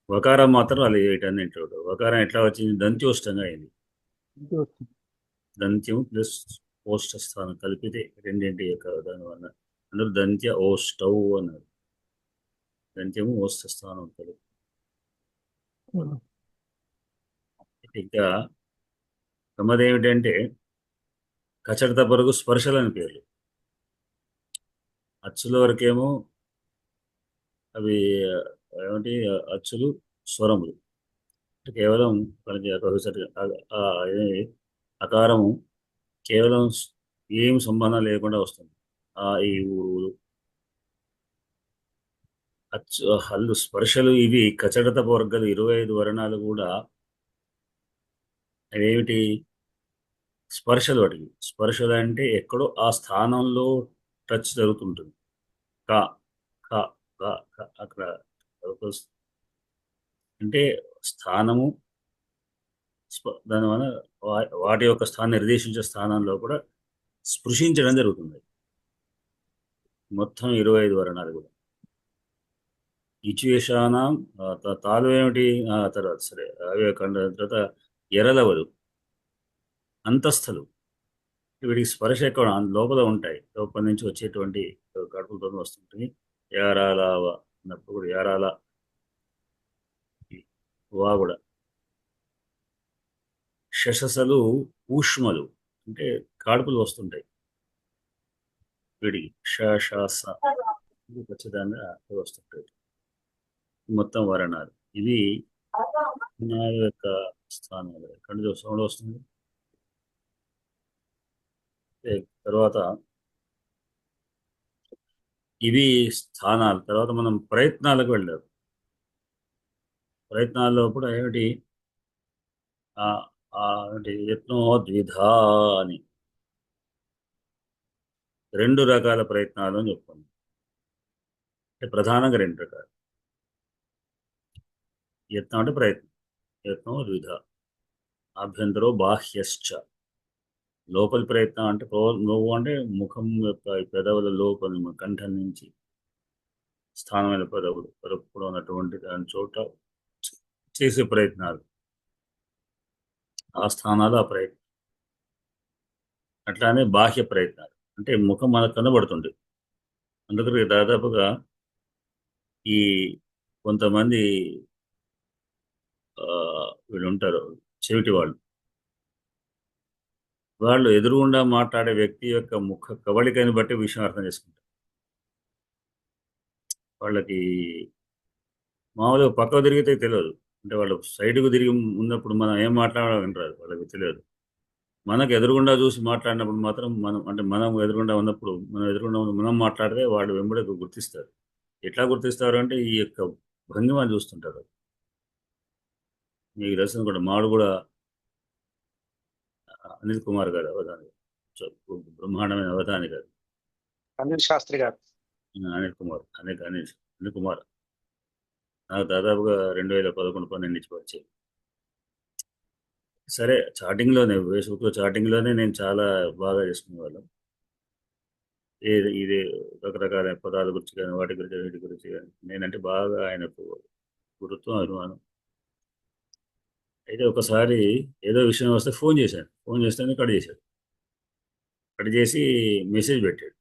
వకారం మాత్రం అలా వీటన్నింటి. వకారం ఎట్లా వచ్చింది? దంత్యోష్టంగా అయింది. దంత్యము ప్లస్ ఓష్ట స్థానం కలిపితే రెండింటి యొక్క దానివల్ల అందరూ దంత్య ఓష్టౌ అన్నారు. దంత్యము ఓష్ట స్థానం కలిపి. ఇంకా ప్రమాదం ఏమిటంటే కచడత పరుగు స్పర్శలని పేర్లు. అచ్చుల వరకేమో అవి ఏమిటి? అచ్చులు, స్వరములు. కేవలం అకారము కేవలం ఏం సంబంధం లేకుండా వస్తుంది. ఆ, ఈ, ఊరు, అచ్చు, హల్లు, స్పర్శలు ఇవి కచడత వర్గాలు 25 వర్ణాలు కూడా అవేమిటి? స్పర్శలు. వాటికి స్పర్శలు అంటే ఎక్కడో ఆ స్థానంలో టచ్ జరుగుతుంటుంది. కా కా కా అక్కడ అంటే స్థానము, దానివల్ల వాటి యొక్క స్థానం నిర్దేశించే స్థానంలో కూడా స్పృశించడం జరుగుతుంది. మొత్తం 25 వర్ణాలు కూడా. ఇచ్వేషానం తాలు ఏమిటి? తర్వాత సరే అవే తర్వాత ఎరలవలు, అంతస్థలు. వీటికి స్పర్శ ఎక్కడ లోపల ఉంటాయి. లోపల నుంచి వచ్చేటువంటి కడుపులతో వస్తుంటుంది. యారాలావ అన్నప్పుడు కూడా యారాల వా కూడా. శశసలు ఊష్మలు అంటే కాడుపులు వస్తుంటాయి వీడికి. షాస ఖచ్చితంగా వస్తుంటాయి. మొత్తం వర్ణాలు ఇవి 4 యొక్క స్థానాలు. ఎక్కడ సౌండ్ వస్తుంది. తర్వాత ఇవి స్థానాలు. తర్వాత మనం ప్రయత్నాలకు వెళ్ళాం. ప్రయత్నాల్లో కూడా ఏమిటి? యత్నో ద్విధా అని 2 రకాల ప్రయత్నాలు అని చెప్పుకున్నాం. అంటే ప్రధానంగా 2 రకాలు. యత్నం అంటే ప్రయత్నం, యత్నో ద్విధ. ఆభ్యంతరో బాహ్యశ్చ. లోపలి ప్రయత్నం అంటే నువ్వు అంటే ముఖం యొక్క పెదవుల లోపలి కంఠం నుంచి స్థానమైన పెదవులు వరకు ఉన్నటువంటి దాని చోట చేసే ప్రయత్నాలు, ఆ స్థానాలు, ఆ ప్రయత్నం. అట్లానే బాహ్య ప్రయత్నాలు అంటే ముఖం మనకు కనబడుతుంది. అందుకని దాదాపుగా ఈ కొంతమంది వీళ్ళు ఉంటారు, చెవిటి వాళ్ళు ఎదురుగుండా మాట్లాడే వ్యక్తి యొక్క ముఖ కవళికని బట్టి విషయం అర్థం చేసుకుంటారు. వాళ్ళకి మామూలుగా పక్కకు తిరిగితే తెలియదు. అంటే వాళ్ళు సైడ్కు తిరిగి ఉన్నప్పుడు మనం ఏం మాట్లాడాలని రాదు, వాళ్ళకి తెలియదు. మనకు ఎదురుగుండా చూసి మాట్లాడినప్పుడు మాత్రం మనం ఎదురుగుండా ఉన్నప్పుడు మనం మాట్లాడితే వాళ్ళు వెంబడి గుర్తిస్తారు. ఎట్లా గుర్తిస్తారు అంటే ఈ యొక్క భంగిమని చూస్తుంటారు. మీకు తెలిసిన కూడా మాడు కూడా అనిల్ కుమార్ గారు అవధాని, బ్రహ్మాండమైన అవధాని గారు అనిల్ శాస్త్రి గారు. అనిల్ కుమార్ నాకు దాదాపుగా 2011-12 నుంచి వచ్చాయి. సరే, చాటింగ్లోనే ఫేస్బుక్లో చాటింగ్లోనే నేను చాలా బాగా చేసుకునేవాళ్ళం. ఇది రకరకాల పదాల గురించి కానీ వాటి గురించి వీటి గురించి కానీ నేనంటే బాగా ఆయనకు గురుత్వం అభిమానం. అయితే ఒకసారి ఏదో విషయం వస్తే ఫోన్ చేశాను. ఫోన్ చేస్తేనే కట్ చేశాడు. కట్ చేసి మెసేజ్ పెట్టాడు,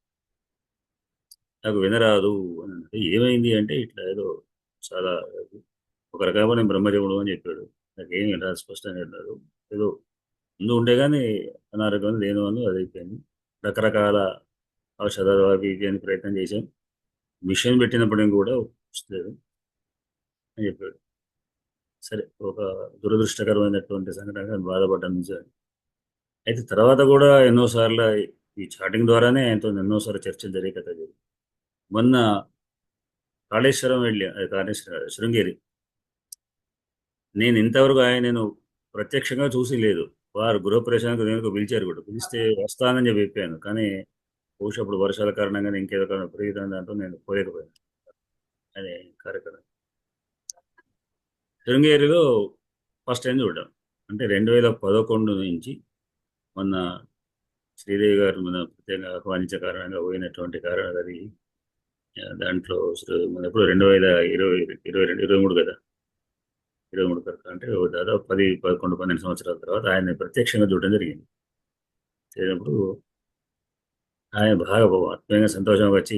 నాకు వినరాదు అని. అంటే ఏమైంది అంటే ఇట్లా ఏదో చాలా ఒక రకంగా నేను బ్రహ్మదేవుడు అని చెప్పాడు. నాకేమి రాదు, స్పష్టంగా అన్నాడు. ఏదో ముందు ఉండే కానీ అనారోగ్యం లేను అని అది అయిపోయింది. రకరకాల ఔషధాలు అవి ఇవి అని ప్రయత్నం చేశాం. మిషన్ పెట్టినప్పటికీ కూడా వస్తలేదు అని చెప్పాడు. సరే, ఒక దురదృష్టకరమైనటువంటి సంఘటనగా బాధపడ్డాను నిజంగా. అయితే తర్వాత కూడా ఎన్నోసార్లు ఈ చాటింగ్ ద్వారానే ఆయనతో ఎన్నోసార్లు చర్చలు జరిగే కథ జరిగింది. మొన్న కాళేశ్వరం వెళ్ళి, శృంగేరి, నేను ఇంతవరకు ఆయనను ప్రత్యక్షంగా చూసి లేదు. వారు గృహప్రవేశానికి దేనికో పిలిచారు కూడా, పిలిస్తే వస్తానని చెప్పి చెప్పాను. కానీ బహుశా అప్పుడు వర్షాల కారణంగా ఇంకేదో కారణం పెరిగిన దాంట్లో నేను పోలేకపోయాను అనే కార్యక్రమం. శృంగేరిలో ఫస్ట్ టైం చూడడం అంటే 2011 నుంచి మొన్న శ్రీదేవి గారు మన ప్రత్యేకంగా ఆహ్వానించే కారణంగా పోయినటువంటి కారణం అది. దాంట్లో మన ఎప్పుడు 2023 కదా, 23 కరెక్ట్. అంటే దాదాపు 10, 11, 12 సంవత్సరాల తర్వాత ఆయన ప్రత్యక్షంగా చూడడం జరిగింది. చేసినప్పుడు ఆయన బాగా ఆత్మీయంగా సంతోషంగా వచ్చి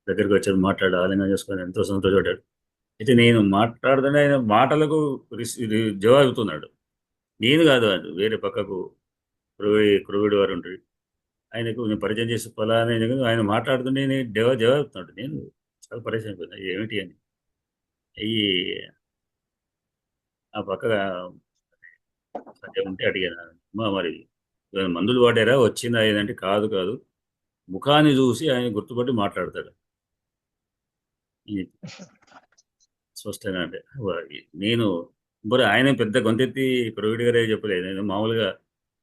దగ్గరికి వచ్చి మాట్లాడి ఆలింగనం చేసుకొని ఎంతో సంతోషపడ్డాడు. అయితే నేను మాట్లాడుతుంటే ఆయన మాటలకు జవాబుతున్నాడు. నేను కాదు, అది వేరే పక్కకు క్రోవిడ్ వారు ఉంటాడు. ఆయనకు నేను పరిచయం చేసి ఫలానే ఆయన మాట్లాడుతుంటే నేను జవాబుతున్నాడు. నేను చాలా పరిచయం అయిపోయినా ఏమిటి అని. అయ్యి ఆ పక్కగా ఉంటే అడిగాను, మరి మందులు వాడారా, వచ్చిందా ఏదంటే కాదు కాదు, ముఖాన్ని చూసి ఆయన గుర్తుపట్టి మాట్లాడతాడు. స్పష్టంగా అంటే నేను మరి ఆయన పెద్ద గొంతెత్తి కోవిడ్ గారే చెప్పలేదు. నేను మామూలుగా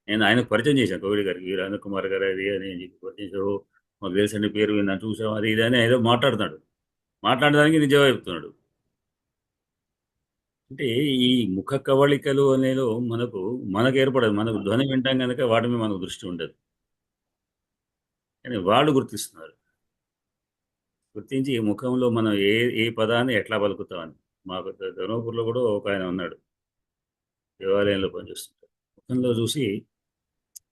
ఆయనకు పరిచయం చేశాను, కోవిడ్ గారికి, వీరేంద్ర కుమార్ గారు అది అని పరిచయం. మాకు తెలిసిన పేరు విన్నాను, చూసాం, అది ఇది అని ఏదో మాట్లాడుతున్నాడు. మాట్లాడడానికి ఇది జవాబు చెప్తున్నాడు. అంటే ఈ ముఖ కవళికలు అనేది మనకు ఏర్పడదు. మనకు ధ్వని వింటాం కనుక వాటి మీద మనకు దృష్టి ఉండదు. కానీ వాళ్ళు గుర్తిస్తున్నారు. గుర్తించి ఈ ముఖంలో మనం ఏ పదాన్ని ఎట్లా పలుకుతామని. మాకు ధర్మపూర్లో కూడా ఒక ఆయన ఉన్నాడు, దేవాలయంలో పనిచేస్తుంటాడు. ముఖంలో చూసి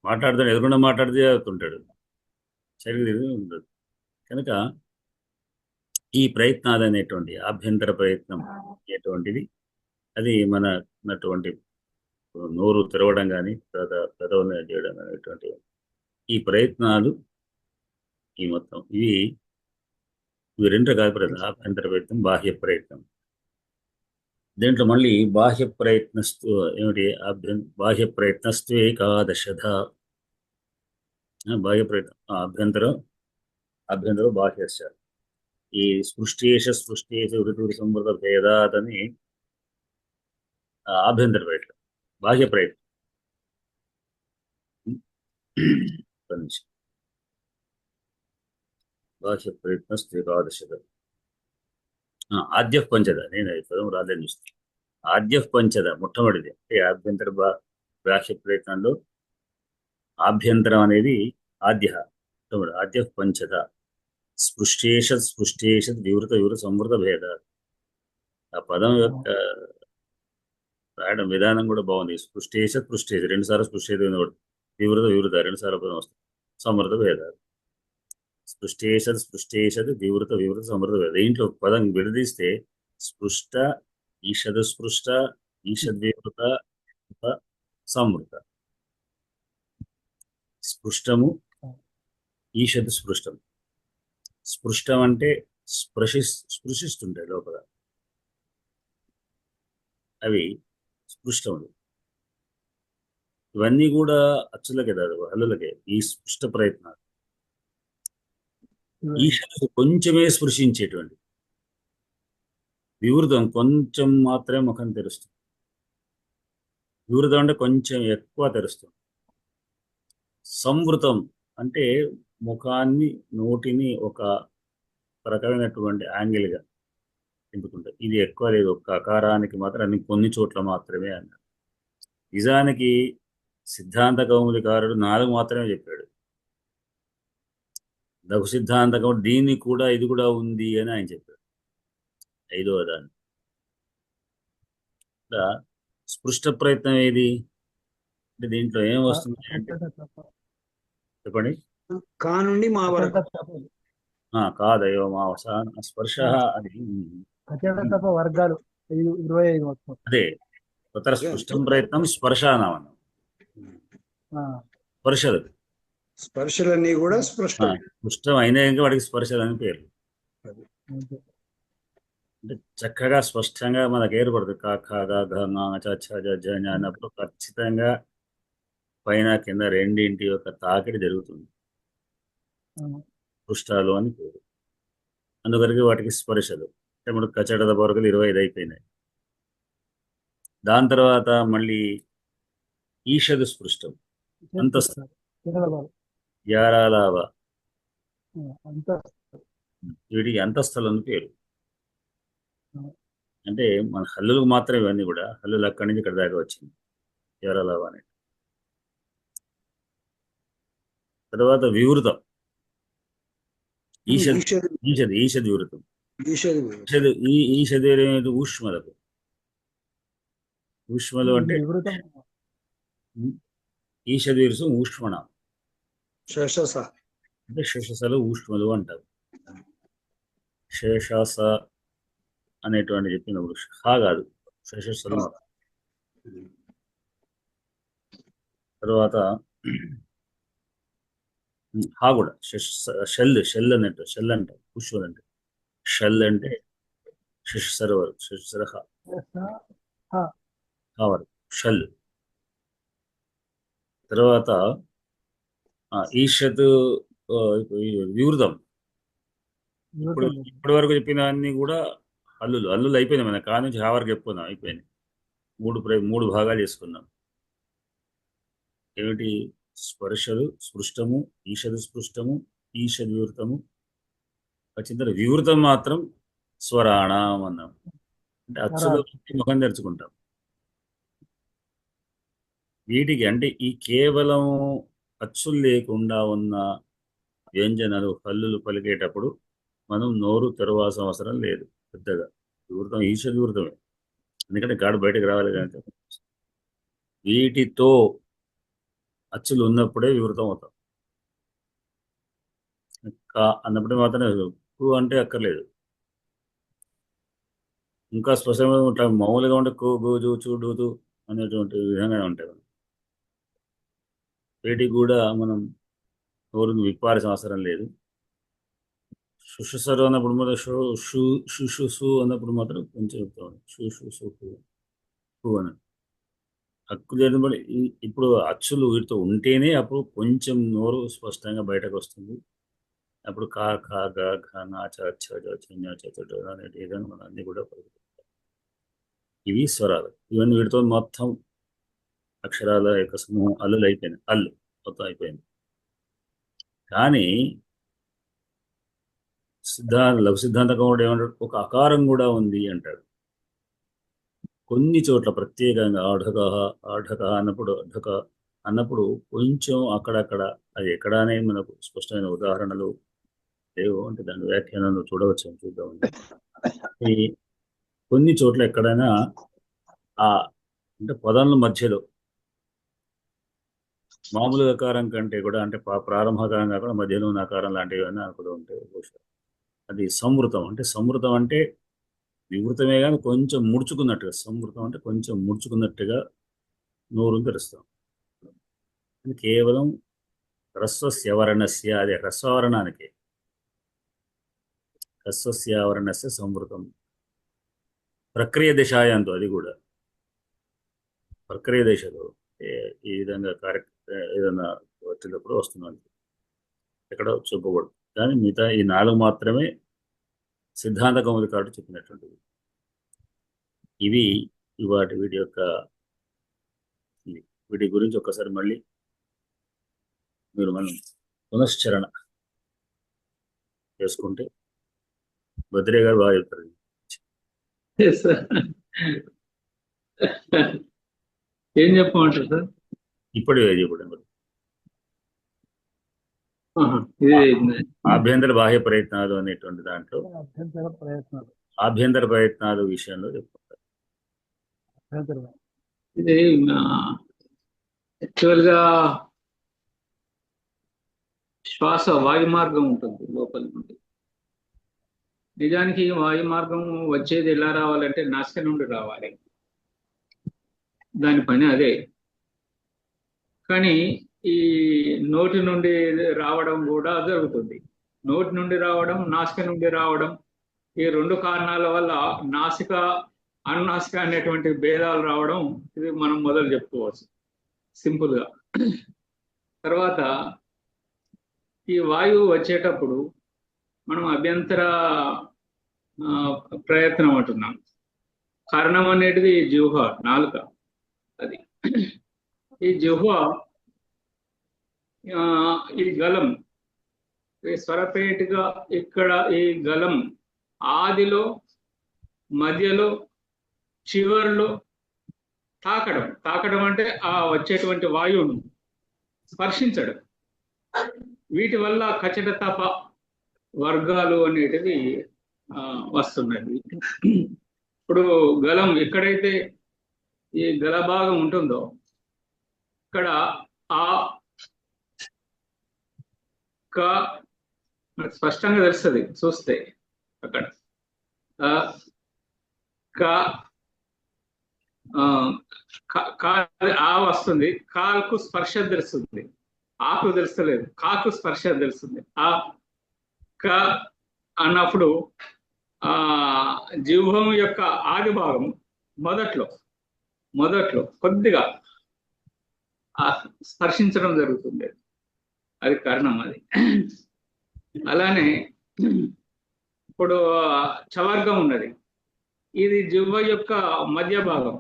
మాట్లాడుతాడు, ఎదురుకుండా మాట్లాడితే అవుతుంటాడు, సరిగ్గా ఉండదు. కనుక ఈ ప్రయత్నాలు అనేటువంటి ఆభ్యంతర ప్రయత్నం అనేటువంటిది అది మనటువంటి నోరు తెరవడం కానీ పెదవులు చేయడం అనేటువంటి ఈ ప్రయత్నాలు, ఈ మొత్తం ఇవి రెండు రకాల ప్రయత్నం, ఆభ్యంతర ప్రయత్నం, బాహ్య ప్రయత్నం. దీంట్లో మళ్ళీ బాహ్య ప్రయత్నస్తు ఏమిటి, బాహ్య ప్రయత్నస్తు ఏకాదశధ. బాహ్య ప్రయత్నం అభ్యంతరం బాహ్యశ. ఈ స్పృష్టేష వృత్తి సంవృత భేదాదని ఆభ్యంతర ప్రయత్నం. బాహ్య ప్రయత్నం బాహ్య ప్రయత్నస్తు ఏకాదశధ. ఆద్య పంచద, నేను పదం రాదని చూస్తాను. ఆద్య పంచద మొట్టమొదటిది అంటే ఆభ్యంతర బాహ్య ప్రయత్నంలో ఆభ్యంతరం అనేది ఆద్య పంచద. స్పృష్టేష వివృత సంవృత భేద. ఆ పదం యొక్క రాయడం విధానం కూడా బాగుంది. స్పృష్టేష 2 సార్లు స్పృష్టేది, వివృత 2 సార్లు పదం వస్తుంది. సంవృత భేద, స్పృష్టేషద్ వివృత సంవృత భేద. దీంట్లో పదం విడదీస్తే స్పృష్ట, స్పృష్ట, వివృత, సంవృత. స్పృష్టము, స్పృష్టం. స్పృష్టం అంటే స్పృశిస్తుంటాయి లోపల, అవి స్పృష్టములు. ఇవన్నీ కూడా అచ్చులకే కాదు, హల్లులకే ఈ స్పృష్ట ప్రయత్నాలు. ఈషకు కొంచెమే స్పృశించేటువంటి వివృతం కొంచెం మాత్రమే ముఖం తెరుస్తుంది. వివృతం అంటే కొంచెం ఎక్కువ తెరుస్తుంది. సంవృతం అంటే ముఖాన్ని నోటిని ఒక రకమైనటువంటి యాంగిల్గా తింపుతుంటాయి. ఇది ఎక్కువ లేదు, ఒక్క అకారానికి మాత్రం అన్ని కొన్ని చోట్ల మాత్రమే అన్నారు. నిజానికి సిద్ధాంత కౌముదికారుడు 4 మాత్రమే చెప్పాడు. లఘు సిద్ధాంతకం దీన్ని కూడా ఇది కూడా ఉంది అని ఆయన చెప్పాడు 5వ దాన్ని. ఇలా స్పృష్ట ప్రయత్నం ఏది అంటే దీంట్లో ఏం వస్తుంది అంటే చెప్పండి. కానుండి మా వరకు కాదయో మా స్పర్శ అది తప వర్గాలు 25 మొత్తం. అదే తత్ర స్పృష్టం ప్రయత్నం స్పర్శానామనం. స్పర్శలు స్పర్శలన్నీ కూడా స్పష్టం. స్పృష్టం అయినా ఇంకా వాడికి స్పర్శలు అని పేరు. అంటే చక్కగా స్పష్టంగా మనకు ఏర్పడుతుంది. అన్నప్పుడు ఖచ్చితంగా పైన కింద రెండింటి యొక్క తాకిడి జరుగుతుంది. పృష్ఠాలు అని పేరు. అందుకరికి వాటికి స్పర్శలు. అంటే మనకు కచడద వరకులు 25 అయిపోయినాయి. దాని తర్వాత మళ్ళీ ఈషదు స్పృష్టం అంతస్తు యారాలావ, వీటికి అంతస్తులు అని పేరు. అంటే మన హల్లులకు మాత్రం ఇవన్నీ కూడా హల్లులు అక్కడి నుంచి ఇక్కడ దాకా వచ్చింది యారాలావ అనేది. తర్వాత వివృతం ఈషద్ వివృతం. ఈషద్ అనేది ఊష్మలకు. ఊష్మలు అంటే ఈషద్ విరుసం ఊష్మణ అంటే శేషసలు ఊష్మలు అంటారు. శేషాస అనేటువంటి చెప్పినప్పుడు హా కాదు, శేషసలు. తర్వాత హా కూడా షెల్ అన్నట్టు. షెల్ అంటే పుష్పలు అంటే షెల్ అంటే శశసర వరకు, శశసర హా వరకు షెల్. తర్వాత ఈషత్ వివృతం. ఇప్పటి వరకు చెప్పిన అన్ని కూడా హల్లులు అయిపోయినాయి. మన కా నుంచి హా వరకు చెప్పుకున్నాం, అయిపోయినాయి. 3 భాగాలు చేసుకున్నాం. ఏమిటి? స్పర్శలు స్పృష్టము, ఈషదు స్పృష్టము, ఈషద్ వివృతము. వచ్చిన వివృతం మాత్రం స్వరాణం అన్నాం. అంటే అచ్చులో ముఖం తెరుచుకుంటాం. వీటికి అంటే ఈ కేవలం అచ్చులు లేకుండా ఉన్న వ్యంజనాలు హల్లులు పలికేటప్పుడు మనం నోరు తెరవాల్సిన అవసరం లేదు పెద్దగా. వివృతం ఈషద్ వివృతమే, ఎందుకంటే గాడు బయటకు రావాలి కనుక. వీటితో అచ్చులు ఉన్నప్పుడే వివృతం అవుతాం. కా అన్నప్పుడే మాత్రమే. కు అంటే అక్కర్లేదు. ఇంకా స్పష్టంగా ఉంటాయి. మామూలుగా ఉంటే కు గోజు చూడు అనేటువంటి విధంగా ఉంటాయి. వీటికి కూడా మనం నోరుని విప్పాల్సిన అవసరం లేదు. శుశ్రుసరు అన్నప్పుడు మాత్రం శుశుసు అన్నప్పుడు మాత్రం కొంచెం చెప్తాం. శుశుసు అని హక్కు లేదు. ఇప్పుడు అచ్చులు వీటితో ఉంటేనే అప్పుడు కొంచెం నోరు స్పష్టంగా బయటకు వస్తుంది. అప్పుడు కా ఖా గా ఘ నా చ ఛ జ ఛ ఞ చ చ డ అనే విధంగా మనం అన్ని కూడా పలుకుతాం. ఇవి స్వరాలు. ఇవన్నీ వీటితో మొత్తం అక్షరాల యొక్క సమూహం అల్లులు అయిపోయినాయి. అల్లు మొత్తం అయిపోయింది. కానీ లఘు సిద్ధాంతకం కూడా ఏమంటాడు? ఒక అకారం కూడా ఉంది అంటాడు. కొన్ని చోట్ల ప్రత్యేకంగా ఆఢక అన్నప్పుడు కొంచెం అక్కడక్కడ, అది ఎక్కడ అనేది మనకు స్పష్టమైన ఉదాహరణలు లేవు. అంటే దాని వ్యాఖ్యానాలు చూడవచ్చు, చూద్దామండి. కొన్ని చోట్ల ఎక్కడైనా అంటే పదాల మధ్యలో మామూలు ఆకారం కంటే కూడా, అంటే ప్రారంభాకారం కాకుండా మధ్యలో ఉన్న ఆకారం లాంటివి అని కూడా ఉంటాయి. అది సంవృతం. అంటే సంవృతం అంటే వివృతమే కానీ కొంచెం ముడుచుకున్నట్టుగా. సంవృతం అంటే కొంచెం ముడుచుకున్నట్టుగా నోరు తెరుస్తాం. అది కేవలం హ్రస్వస్య వర్ణస్య, అది హ్రస్వవర్ణానికి. తస్వస్యావరణస్య సంవృతం. ప్రక్రియ దిశాయంతో, అది కూడా ప్రక్రియ దశలో ఈ విధంగా ఏదైనా వచ్చేటప్పుడు వస్తున్నాను ఎక్కడ చూపకూడదు. కానీ మిగతా ఈ 4 మాత్రమే సిద్ధాంత కౌముదికారుడు చెప్పినటువంటివి. ఇవి వీటి యొక్క వీటి గురించి ఒక్కసారి మళ్ళీ మీరు మనం పునశ్చరణ చేసుకుంటే భద్రయ్య గారు బాగా చెప్తారు. ఏం చెప్పమంటారు సార్? ఇప్పుడు చెప్పడం ఇది ఆభ్యంతర బాహ్య ప్రయత్నాలు అనేటువంటి దాంట్లో అభ్యంతర ప్రయత్నాలు, ఆభ్యంతర ప్రయత్నాలు విషయంలో చెప్పుకుంటారు. ఇది యాక్చువల్ గా శ్వాస వాయు మార్గం ఉంటుంది లోపల నుండి. నిజానికి వాయు మార్గం వచ్చేది ఎలా రావాలంటే నాసిక నుండి రావాలి, దాని పని అదే. కానీ ఈ నోటి నుండి రావడం కూడా జరుగుతుంది. నోటి నుండి రావడం, నాసిక నుండి రావడం, ఈ 2 కారణాల వల్ల నాసిక అనునాసిక అనేటువంటి భేదాలు రావడం, ఇది మనం మొదలు చెప్పుకోవచ్చు సింపుల్గా. తర్వాత ఈ వాయువు వచ్చేటప్పుడు మనం అభ్యంతర ప్రయత్నం అంటున్నాం. కారణం అనేటిది జిహ్వ, నాలుక. అది ఈ జిహ్వ, ఈ గలం, ఈ స్వరపేటిగా ఇక్కడ ఈ గలం ఆదిలో, మధ్యలో, చివర్లో తాకడం అంటే ఆ వచ్చేటువంటి వాయువును స్పర్శించడం. వీటి వల్ల కచట తప వర్గాలు అనేటివి వస్తున్నాయి. ఇప్పుడు గలం ఎక్కడైతే ఈ గల భాగం ఉంటుందో ఇక్కడ ఆ మనకు స్పష్టంగా తెలుస్తుంది చూస్తే. అక్కడ ఆ వస్తుంది, కాల్కు స్పర్శ తెలుస్తుంది, ఆకు తెలుస్తలేదు, కాకు స్పర్శ తెలుస్తుంది. ఆ క అన్నప్పుడు ఆ జీవం యొక్క ఆది భాగం మొదట్లో కొద్దిగా స్పర్శించడం జరుగుతుంది. అది కారణం. అది అలానే ఇప్పుడు చవర్గం ఉన్నది, ఇది జిహ్వ యొక్క మధ్య భాగం.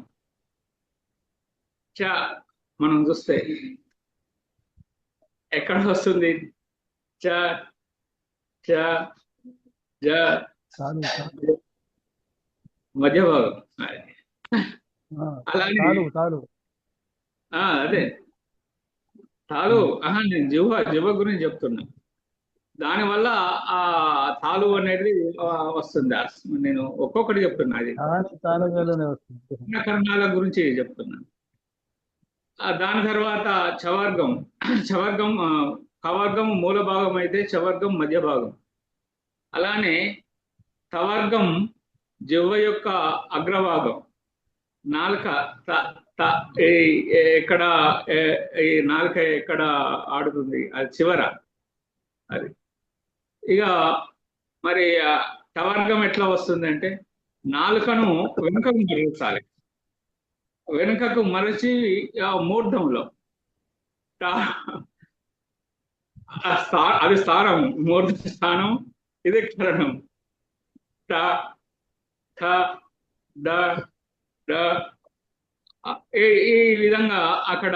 మనం చూస్తే ఎక్కడ వస్తుంది? చ చ జ మధ్య భాగం. అలానే అదే తాలు. నేను జిహ్వ గురించి చెప్తున్నా. దానివల్ల ఆ తాలు అనేది వస్తుంది. నేను ఒక్కొక్కటి చెప్తున్నా, అది కరణాల గురించి చెప్తున్నాను. దాని తర్వాత కవర్గం మూల భాగం అయితే చవర్గం మధ్య భాగం. అలానే తవర్గం జిహ్వ యొక్క అగ్రభాగం. నాలుక ఎక్కడ ఈ నాలుక ఎక్కడ ఆడుతుంది? అది చివర. అది ఇక మరి టవర్గం ఎట్లా వస్తుందంటే నాలుకను వెనుకకు మరల్చాలి. వెనుకకు మరచి మూర్ధంలో అది స్థానం, మూర్ధ స్థానం, ఇది కరణం. ట థ డ డ ఈ విధంగా అక్కడ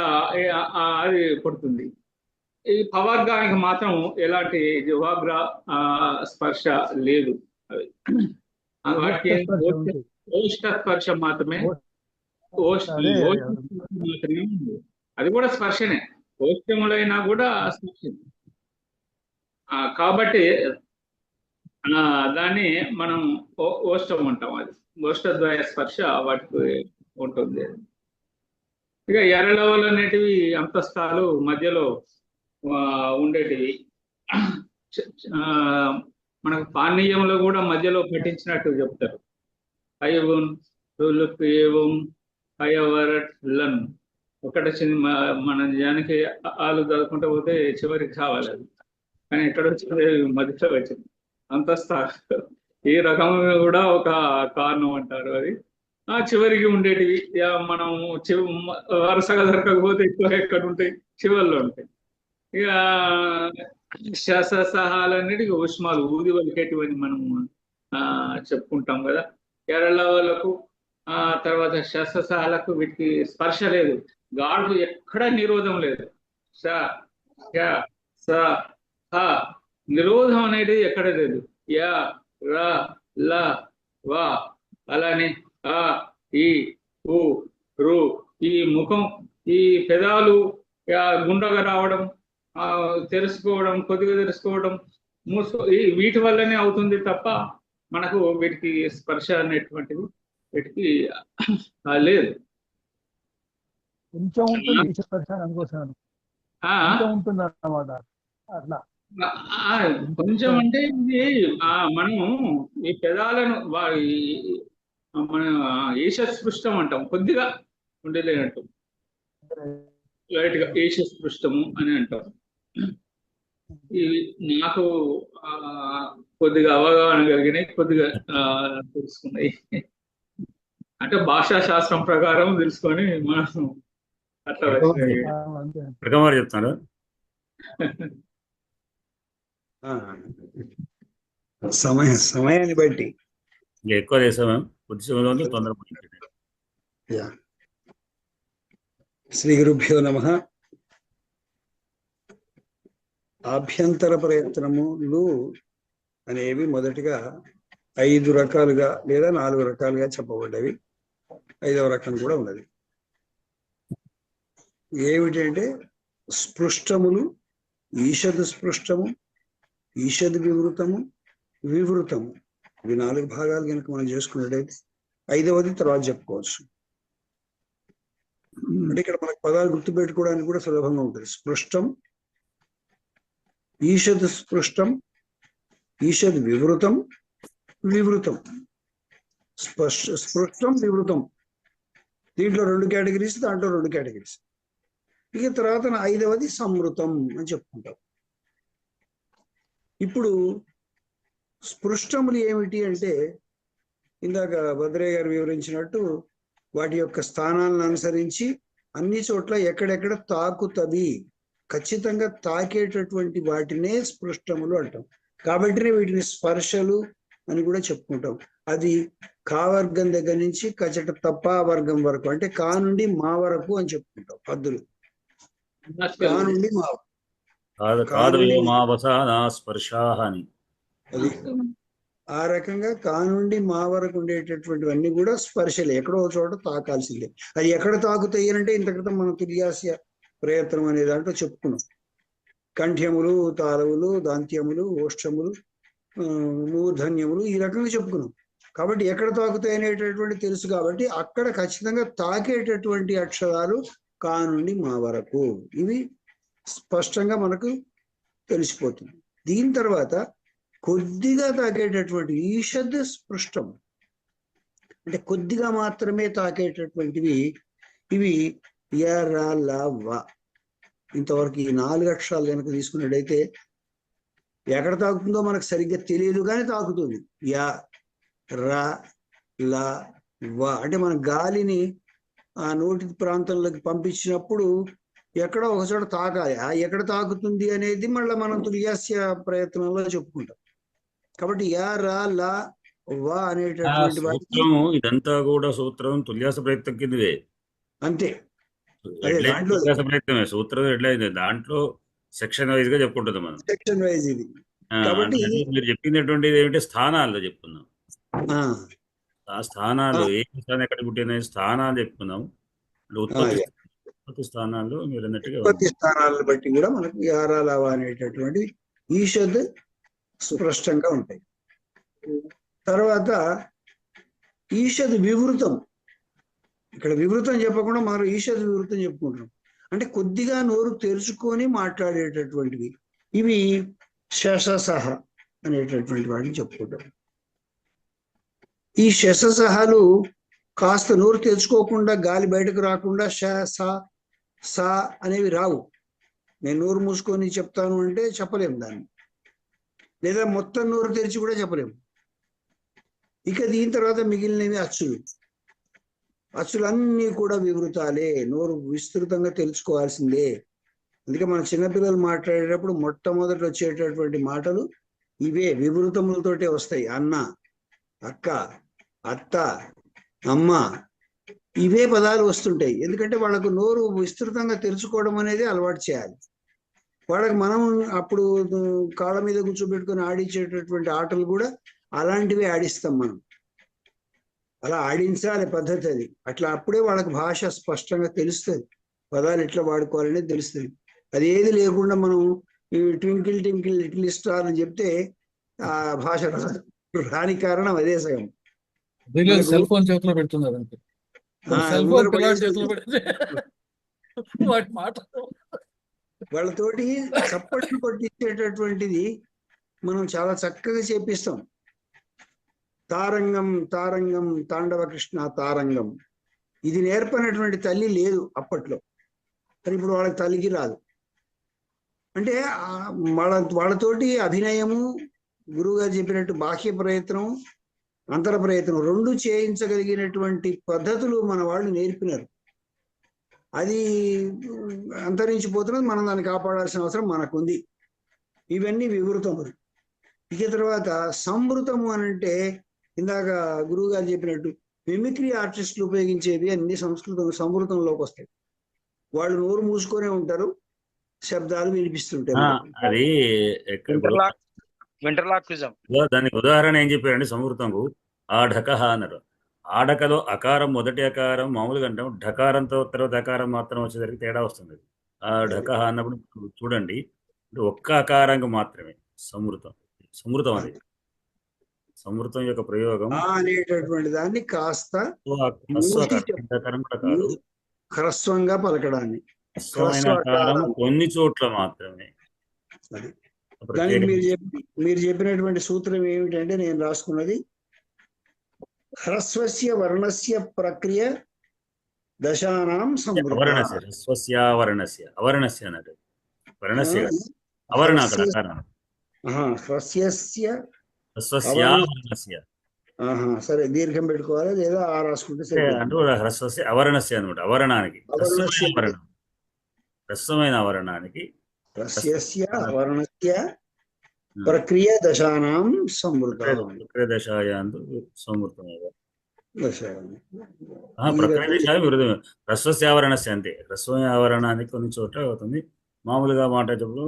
అది పడుతుంది. ఈ పవర్గానికి మాత్రం ఎలాంటి జిహ్వాగ్ర స్పర్శ లేదు. అవి వాటికి ఓష్ట స్పర్శ మాత్రమే. అది కూడా స్పర్శనే, ఓష్టములైనా కూడా స్పర్శనే. కాబట్టి దాన్ని మనం ఓష్టం అంటాం. అది ఓష్టద్వయ స్పర్శ వాటికి ఉంటుంది. ఇక ఎర్రలవలు అనేటివి అంతస్తాలు మధ్యలో ఉండేటివి. మనకు పానీయంలో కూడా మధ్యలో పఠించినట్టు చెప్తారు. హయవున్ రులుక్ ఏవం హయవరట్ లన్. ఒకటి మన నిజానికి ఆలు చదువుకుంటూ పోతే చివరికి కావాలి అది, కానీ ఎక్కడ వచ్చింది మధ్యలో వచ్చింది. అంతస్థ ఈ రకమైన కూడా ఒక కారణం అంటారు అది. ఆ చివరికి ఉండేటివి మనం వరుసగా దొరకకపోతే ఎక్కువ ఎక్కడ ఉంటాయి, చివరిలో ఉంటాయి. ఇక శ్వాసహాలన్నిటికీ ఉష్మాలు ఊది వలికేటివని మనం చెప్పుకుంటాం కదా. కేరళ వాళ్ళకు తర్వాత శ్వాసహాలకు వీటికి స్పర్శ లేదు, గాడు ఎక్కడ నిరోధం లేదు. ష స హ నిరోధం అనేది ఎక్కడ లేదు. య ర ల వ అలానే ఆ ఈ ఉ రు ఈ ముఖం ఈ పెదాలు గుండగా రావడం, తెరుచుకోవడం, కొద్దిగా తెరుచుకోవడం, వీటి వల్లనే అవుతుంది తప్ప మనకు వీటికి స్పర్శ అనేటువంటిది వీటికి లేదు. కొంచెం ఉంటుంది ఈశ్వర స్పర్శ అనుకోసాను, కొంచెం ఉంటుంది అన్నమాట. అట్లా కొంచెం అంటే ఇది మనం ఈ పెదాలను మన ఈశస్పృష్టం అంటాం, కొద్దిగా ఉండలేనట్టు, లైట్ గా ఈశస్పృష్టము అని అంటాం. నాకు కొద్దిగా అవగాహన కలిగినాయి, కొద్దిగా తెలుసుకున్నాయి. అంటే భాషా శాస్త్రం ప్రకారం తెలుసుకొని మనం అట్లా ప్రకమారు చెప్తారా? సమయాన్ని బట్టి ఇంకా ఎక్కువ చేసాము, కొద్ది సమయంలో తొందరగా. శ్రీ గురుభ్యో నమః. ఆభ్యంతర ప్రయత్నములు అనేవి మొదటిగా 5 రకాలుగా లేదా 4 రకాలుగా చెప్పబడ్డవి. 5వ రకం కూడా ఉన్నది. ఏమిటంటే స్పృష్టములు, ఈషద్ స్పృష్టము, ఈషద్ వివృతము, వివృతము. ఇవి 4 భాగాలు కనుక మనం చేసుకున్నట్టయితే 5వది తర్వాత చెప్పుకోవచ్చు. అంటే ఇక్కడ మనకు పదాలు గుర్తుపెట్టుకోవడానికి కూడా సులభంగా ఉంటుంది. స్పృష్టం, ఈషద్ స్పృష్టం, ఈషద్ వివృతం, వివృతం. స్పృష్టం, వివృతం, దీంట్లో 2 కేటగిరీస్, దాంట్లో 2 కేటగిరీస్. ఇక తర్వాత 5వది సంవృతం అని చెప్పుకుంటాం. ఇప్పుడు స్పృష్టములు ఏమిటి అంటే, ఇందాక భద్రయ్య గారు వివరించినట్టు వాటి యొక్క స్థానాలను అనుసరించి అన్ని చోట్ల ఎక్కడెక్కడ తాకుతవి, ఖచ్చితంగా తాకేటటువంటి వాటినే స్పృష్టములు అంటాం. కాబట్టినే వీటిని స్పర్శలు అని కూడా చెప్పుకుంటాం. అది కావర్గం దగ్గర నుంచి కచట తప్పా వర్గం వరకు, అంటే కా నుండి మా వరకు అని చెప్పుకుంటాం. హద్దులు కా నుండి మా స్పర్శాని. అది ఆ రకంగా కా నుండి మా వరకు ఉండేటటువంటివన్నీ కూడా స్పర్శలే, ఎక్కడో చోట తాకాల్సిందే. అది ఎక్కడ తాకుతాయి అంటే ఇంత క్రితం మనం తుల్యాస్య ప్రయత్నం అనే దాంట్లో చెప్పుకున్నాం. కంఠ్యములు, తాళవులు, దాంత్యములు, ఓష్ఠములు, మూర్ధన్యములు, ఈ రకంగా చెప్పుకున్నాం. కాబట్టి ఎక్కడ తాకుతాయి అనేటటువంటి తెలుసు. కాబట్టి అక్కడ ఖచ్చితంగా తాకేటటువంటి అక్షరాలు కా నుండి మా వరకు, ఇవి స్పష్టంగా మనకు తెలిసిపోతుంది. దీని తర్వాత కొద్దిగా తాకేటటువంటి ఈషద్ స్పృష్టం, అంటే కొద్దిగా మాత్రమే తాకేటటువంటివి. ఇవి య ర ల వ. ఇంతవరకు ఈ 4 అక్షరాలు కనుక తీసుకున్నట్టయితే ఎక్కడ తాకుతుందో మనకు సరిగ్గా తెలియదు, కానీ తాకుతుంది. య ర ల వ అంటే మన గాలిని ఆ నోటి ప్రాంతంలోకి పంపించినప్పుడు ఎక్కడో ఒక చోట తాకాలి. ఆ ఎక్కడ తాకుతుంది అనేది మళ్ళీ మనం తుల్యాస్య ప్రయత్నంలో చెప్పుకుంటాం. కాబట్టి య ర ల వ అనేటటువంటి సూత్రము ఇదంతా కూడా సూత్రం తుల్యాస ప్రయత్నం కిందవే. అంతే, తుల్యాస ప్రయత్నమే సూత్రం. ఎట్లయింది దాంట్లో సెక్షన్ వైజ్ గా చెప్పుకుంటుంది మనం, సెక్షన్ వైజ్ ఇది. కాబట్టి మీరు చెప్పినటువంటిది ఏమిటి, స్థానాల్లో చెప్పుకుందాం. ఆ స్థానాలు ఏ స్థానం ఎక్కడ పుట్టిన స్థానాలు చెప్పుకుందాం. ఉత్పత్తి స్థానాల్లో మీరు అన్నట్టుగా ఉత్పత్తి స్థానాలను బట్టి కూడా మనకు యారాలవ అనేటటువంటి ఈషద్ స్పష్టంగా ఉంటాయి. తర్వాత ఈషద్ వివృతం. ఇక్కడ వివృతం చెప్పకుండా మనం ఈషద్ వివృతం చెప్పుకుంటున్నాం. అంటే కొద్దిగా నోరు తెరుచుకొని మాట్లాడేటటువంటివి. ఇవి శశసహ అనేటటువంటి వాటిని చెప్పుకుంటాం. ఈ శశసహాలు కాస్త నోరు తెరుచుకోకుండా, గాలి బయటకు రాకుండా ష స స అనేవి రావు. నేను నోరు మూసుకొని చెప్తాను అంటే చెప్పలేము దాన్ని, లేదా మొత్తం నోరు తెరిచి కూడా చెప్పలేము. ఇక దీని తర్వాత మిగిలినవి అచ్చులు. అచ్చులన్నీ కూడా వివృతాలే, నోరు విస్తృతంగా తెలుసుకోవాల్సిందే. అందుకే మన చిన్నపిల్లలు మాట్లాడేటప్పుడు మొట్టమొదటి వచ్చేటటువంటి మాటలు ఇవే వివృతములతోటే వస్తాయి. అన్న, అక్క, అత్త, అమ్మ, ఇవే పదాలు వస్తుంటాయి. ఎందుకంటే వాళ్ళకు నోరు విస్తృతంగా తెలుసుకోవడం అనేది అలవాటు చేయాలి. వాళ్ళకి మనం అప్పుడు కాళ్ళ మీద కూర్చోబెట్టుకొని ఆడించేటటువంటి ఆటలు కూడా అలాంటివి ఆడిస్తాం మనం. అలా ఆడించాలి పద్ధతి అది. అట్లా అప్పుడే వాళ్ళకి భాష స్పష్టంగా తెలుస్తుంది, పదాలు ఎట్లా వాడుకోవాలనేది తెలుస్తుంది. అది ఏది లేకుండా మనం ఈ ట్వింకిల్ ట్వింకిల్ లిటిల్ స్టార్ అని చెప్తే ఆ భాష రాని కారణం అదే సగం. సెల్ ఫోన్ చేతిలో పెడుతున్నారు అంతే. సెల్ ఫోన్ పిల్లల చేతిలో పెడితే వాటి మాట వాళ్ళతోటి చప్పట్లు కొట్టించేటటువంటిది మనం చాలా చక్కగా చేపిస్తాం. తారంగం తారంగం తాండవ కృష్ణ తారంగం, ఇది నేర్పనటువంటి తల్లి లేదు అప్పట్లో. కానీ ఇప్పుడు వాళ్ళకి తల్లికి రాదు. అంటే వాళ్ళతోటి అభినయము, గురువు గారు చెప్పినట్టు బాహ్య ప్రయత్నం, అంతర ప్రయత్నం రెండు చేయించగలిగినటువంటి పద్ధతులు మన వాళ్ళు నేర్పినారు. అది అంతరించిపోతున్నది, మనం దాన్ని కాపాడాల్సిన అవసరం మనకుంది. ఇవన్నీ వివృతములు. ఇక తర్వాత సంవృతము అని అంటే ఇందాక గురువు గారు చెప్పినట్టు మిమిక్రీ ఆర్టిస్టులు ఉపయోగించేవి అన్ని సంవృతంలోకి వస్తాయి. వాళ్ళు నోరు మూసుకొనే ఉంటారు, శబ్దాలు వినిపిస్తుంటాయి. అది దానికి ఉదాహరణ ఏం చెప్పారండి సంవృతంకు? ఆఢకహ అన్నారు. ఆడకలో అకారం మొదటి అకారం మామూలుగా అంటాం, ఢకారంతో తర్వాత అకారం మాత్రం వచ్చేసరికి తేడా వస్తుంది. ఆ ఢకహ అన్నప్పుడు చూడండి, ఒక్క అకారంగా మాత్రమే సంవృతం. సంవృతం అది సంవృతం యొక్క ప్రయోగం అనేటటువంటి దాన్ని కాస్త హ్రస్వంగా పలకడాన్ని, కొన్ని చోట్ల మాత్రమే. దానికి మీరు చెప్పినటువంటి సూత్రం ఏమిటంటే నేను రాసుకున్నది హ్రస్వస్య వర్ణస్య ప్రక్రియ దశానాం అవర్ణస్య హ్రస్వస్యావర్ణస్య అవర్ణస్య అన్నట్టు వర్ణస్య అవర్ణ హ్రస్యస్య హ్రస్వస్యావర్ణస్య. సరే, దీర్ఘం పెట్టుకోవాలి లేదా ఆ రాసుకుంటే సరే. అంటే హ్రస్వస్య అవర్ణస్య అనమాట. అవర్ణానికి హ్రస్వమైన అవర్ణానికి హ్రస్యస్య వర్ణస్య ప్రక్రియ దశానాం సంవృతం. ప్రక్రియ దశాయాందు సంవృతం. ప్రక్రియ దశ విరుద్ధం. హ్రస్వస్యావరణస్య అంతే. హ్రస్వయావరణానికి కొన్ని చోట్ల అవుతుంది. మామూలుగా మాట్లాడేటప్పుడు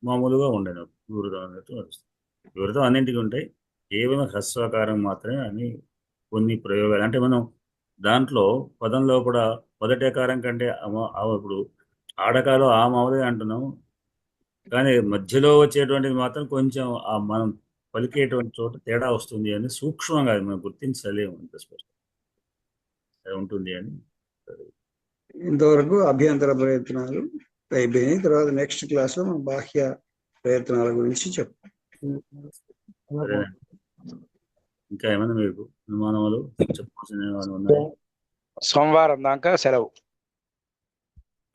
మామూలుగా ఉండదు వివృతం అన్నట్టు వస్తుంది. వివృతం అన్నింటికి ఉంటాయి, కేవలం హ్రస్వకారం మాత్రమే అని కొన్ని ప్రయోగాలు. అంటే మనం దాంట్లో పదంలో కూడా మొదటి అకారం కంటే ఇప్పుడు ఆడకాలో ఆ మామూలుగా అంటున్నాం, కానీ మధ్యలో వచ్చేటువంటిది మాత్రం కొంచెం మనం పలికేటువంటి చోట తేడా వస్తుంది అని సూక్ష్మంగా మనం గుర్తించలేము, అంత స్పష్టంగా ఉంటుంది అని. ఇంతవరకు అభ్యంతర ప్రయత్నాలు అయిపోయినాయి. తర్వాత నెక్స్ట్ క్లాస్ లో మనం బాహ్య ప్రయత్నాల గురించి చెప్తాం. ఇంకా ఏమైనా మీకు అనుమానాలు చెప్పాల్సిన ఉన్నాయి? సోమవారం దాకా సెలవు.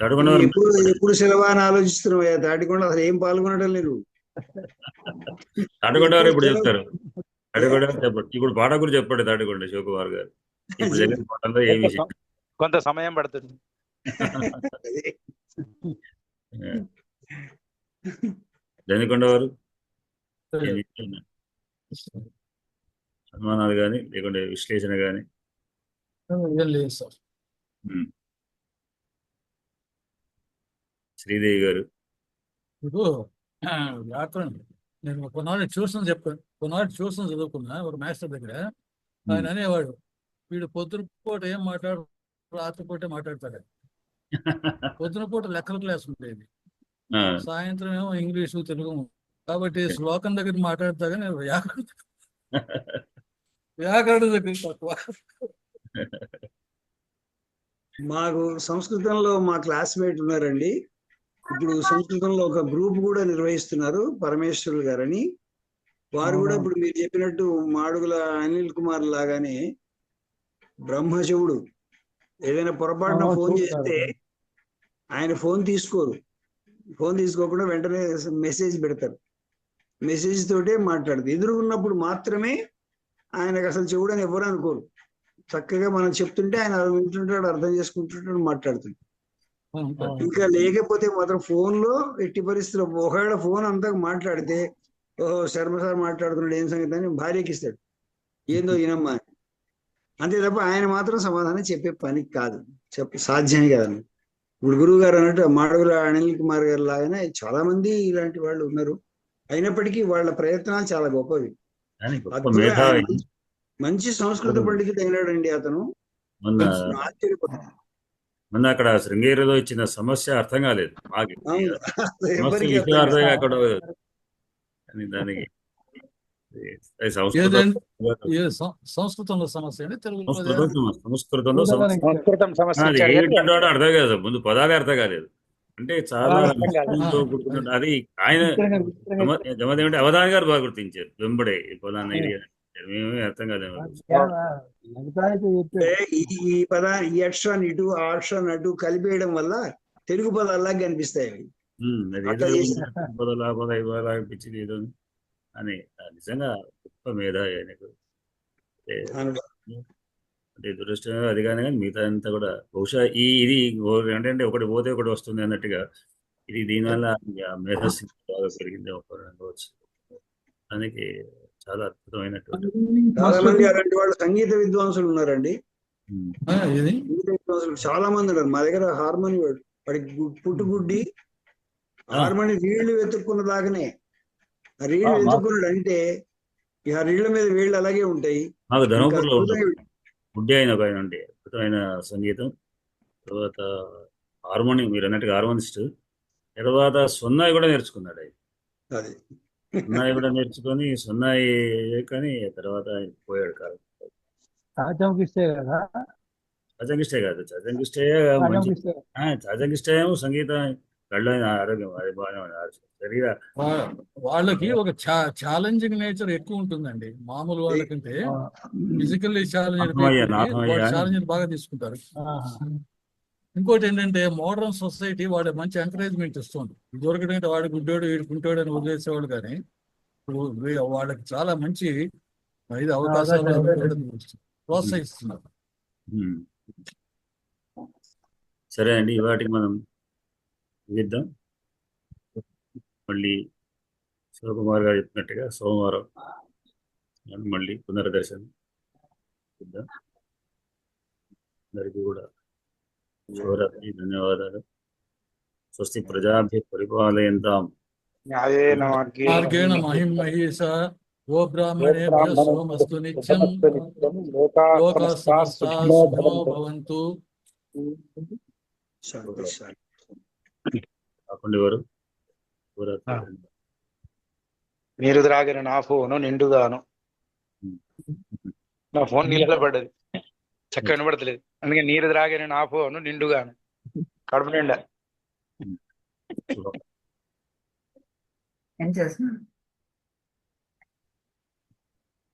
ఎప్పుడు సెలవు అని ఆలోచిస్తున్నావు? తాటికొండ అసలు ఏం పాల్గొనడం లేదు. తాటికొండ ఇప్పుడు చెప్తారు. తాటికొండ చెప్పండి, ఇప్పుడు పాట గురించి చెప్పండి. తాటికొండ శివకుమార్ గారు ఇప్పుడు జగన్ పాటలో ఏ విషయం? కొంత సమయం పడుతుంది. జగన్కొండ వారు అనుమానాలు కానీ లేకుంటే విశ్లేషణ కానీ? లేదు సార్. శ్రీదేవి గారు ఇప్పుడు వ్యాకరణం నేను కొన్నాళ్ళు ట్యూషన్ చదువుకున్నా ఒక మాస్టర్ దగ్గర. ఆయన అనేవాడు, వీడు పొద్దునపూట ఏం మాట్లాడు, రాత్రిపూటే మాట్లాడతాడు. పొద్దునపూట లెక్కల క్లాస్ ఉండేది, సాయంత్రం ఏమో ఇంగ్లీషు తెలుగు. కాబట్టి శ్లోకం దగ్గర మాట్లాడతా కానీ వ్యాకరణం దగ్గర తక్కువ. మాకు సంస్కృతంలో మా క్లాస్మేట్ ఉన్నారండి. ఇప్పుడు సంస్కృతంలో ఒక గ్రూప్ కూడా నిర్వహిస్తున్నారు, పరమేశ్వరులు గారని. వారు కూడా ఇప్పుడు మీరు చెప్పినట్టు మాడుగుల అనిల్ కుమార్ లాగానే బ్రహ్మశివుడు ఏదైనా పొరపాటున ఫోన్ చేస్తే ఆయన ఫోన్ తీసుకోరు. ఫోన్ తీసుకోకుండా వెంటనే మెసేజ్ పెడతారు. మెసేజ్ తోటే మాట్లాడతారు. ఎదురుగున్నప్పుడు మాత్రమే ఆయనకు అసలు చెవుడని ఎవరు అనుకోరు. చక్కగా మనం చెప్తుంటే ఆయన వింటుంటాడు, అర్థం చేసుకుంటుంటాడు, మాట్లాడుతుంటాడు. ఇంకా లేకపోతే మాత్రం ఫోన్ లో ఎట్టి పరిస్థితుల్లో ఒకవేళ ఫోన్ అంతా మాట్లాడితే ఓహో శర్మ సార్ మాట్లాడుతున్నాడు ఏం సంగతి అని భార్యకి ఇస్తాడు, ఏందో ఈనమ్మా అని. అంతే తప్ప ఆయన మాత్రం సమాధానం చెప్పే పని కాదు, సాధ్యమే కాదు. ఇప్పుడు గురువు గారు అన్నట్టు మాడగుల అనిల్ కుమార్ గారు లాగానే చాలా మంది ఇలాంటి వాళ్ళు ఉన్నారు. అయినప్పటికీ వాళ్ళ ప్రయత్నాలు చాలా గొప్పవి. కానీ గొప్ప అద్భుత మేధావి. మంచి సంస్కృత పండితుడు అయినాడండి అతను. మొన్న ఆశ్చర్యపోతాను. మొన్న అక్కడ శృంగేరిలో ఇచ్చిన సమస్య అర్థం కాలేదు మాకు. అవును. సమస్య ఎవరికి విషయం అర్థం అర్థం కాదు. కాకుండా కానీ దానికి అది సంస్కృతంలో సమస్య అండి, తెలుగులో సంస్కృతంలో సమస్య. సంస్కృతం సమస్య అది ఇచ్చాడు కానీ ఏమిటంటే అర్థం కాదు, ముందు పదాలే అర్థం కాలేదు. అంటే చాలా అర్థం కాలేదు. విషయంతో కూడుకున్నట్టు అది ఆయన గమతం ఏమిటి అవధాని గారు బాగా గుర్తించారు. వెంబడే ఈ పదాన్ని ఇది అని. మేమే అర్థం కాలేదు. అంటే ఈ పదాన్ని ఈ అక్షరాన్ని ఇటు ఆ అక్షరాన్ని అటు కలిపేయడం వల్ల తెలుగు పదాల్లాగా కనిపిస్తాయి అవి. అది అట్లా ఏదో చేసి- పదాలు ఆ పద ఈ పద అనిపించింది ఏదో అని. నిజంగా గొప్ప మేధావి ఆయనకు. అంటే దురదృష్టం అది కానీ మిగతా అంతా కూడా బహుశా ఇది ఏంటంటే ఒకటి పోతే ఒకటి వస్తుంది అన్నట్టుగా ఇది దీనివల్ల మేధస్సు బాగా పెరిగింది అనుకోవచ్చు. దానికి చాలా అద్భుతమైనటువంటి చాలా మంది అలాంటి వాళ్ళు సంగీత విద్వాంసులు ఉన్నారండి. ఇది సంగీత విద్వాంసులు చాలా మంది ఉన్నారు. మా దగ్గర హార్మోని వాడికి పుట్టుగుడ్డి హార్మోని రీళ్లు వెతుక్కున్న దాకానే ఆ రీళ్లు వెతుక్కున్నాడు అంటే ఇక ఆ రీళ్ల మీద వేళ్ళు అలాగే ఉంటాయి. మాకు ఇంకా ధర్మపురిలో అద్భుతంగా గుడ్డి అయిన ఒక ఆయన ఉండే అద్భుతమైన సంగీతం, తర్వాత హార్మోనియం మీరు అన్నట్టుగా హార్మోనిస్ట్, తర్వాత సొన్నాయి కూడా నేర్చుకున్నాడు ఆయన. అది సొన్నాయి కూడా నేర్చుకొని సొన్నాయి కానీ తర్వాత ఆయన పోయాడు కాలం. సాధ్యంకిస్తే కదా, చజంగిష్టే కాదు, చజంగిష్టే మంచి సాధ్యంకిస్తే చజంగిష్టే ఏమో సంగీతం కళ్ళు అయిన ఆరోగ్యం అది బాగానే ఉంది. శరీర వాళ్ళకి ఒక ఛాలెంజింగ్ నేచర్ ఎక్కువ ఉంటుందండి మామూలు వాళ్ళకంటే. ఫిజికల్లీ ఛాలెంజ్ బాగా తీసుకుంటారు. ఇంకోటి ఏంటంటే మోడర్న్ సొసైటీ వాడు మంచి ఎంకరేజ్మెంట్ ఇస్తుంది. దొరకడంటే వాడు గుడ్డోడు వీడు గుంటోడు అని వదిలేసేవాడు, కానీ ఇప్పుడు వాళ్ళకి చాలా మంచి ఇది అవకాశాలు ప్రోత్సహిస్తున్నారు. సరే అండి, వాటికి మనం ఇద్దాం. మళ్ళీ శివకుమార్ గారు చెప్పినట్టుగా సోమవారం మళ్ళీ పునర్దర్శనం ఇద్దాం. అందరికీ కూడా శివరాత్రి ధన్యవాదాలు. స్వస్తి ప్రజాభ్య పరిపాలయంతాం న్యాయేన మార్గేణ మహిమహేష ఓ బ్రాహ్మణే సోమస్తు నిత్యం లోకా సమస్తా సుఖినో భవంతు. కాకుండా వారు శివరాత్రి మీరు త్రాగిన నా ఫోను నిండుగాను. నా ఫోన్ నీళ్ళలో పడ్డది, చక్కగా వినబడతలేదు. అందుకే నీరు త్రాగిన నా ఫోను నిండుగాను, కడుపు నిండా. ఏం చేస్తున్నా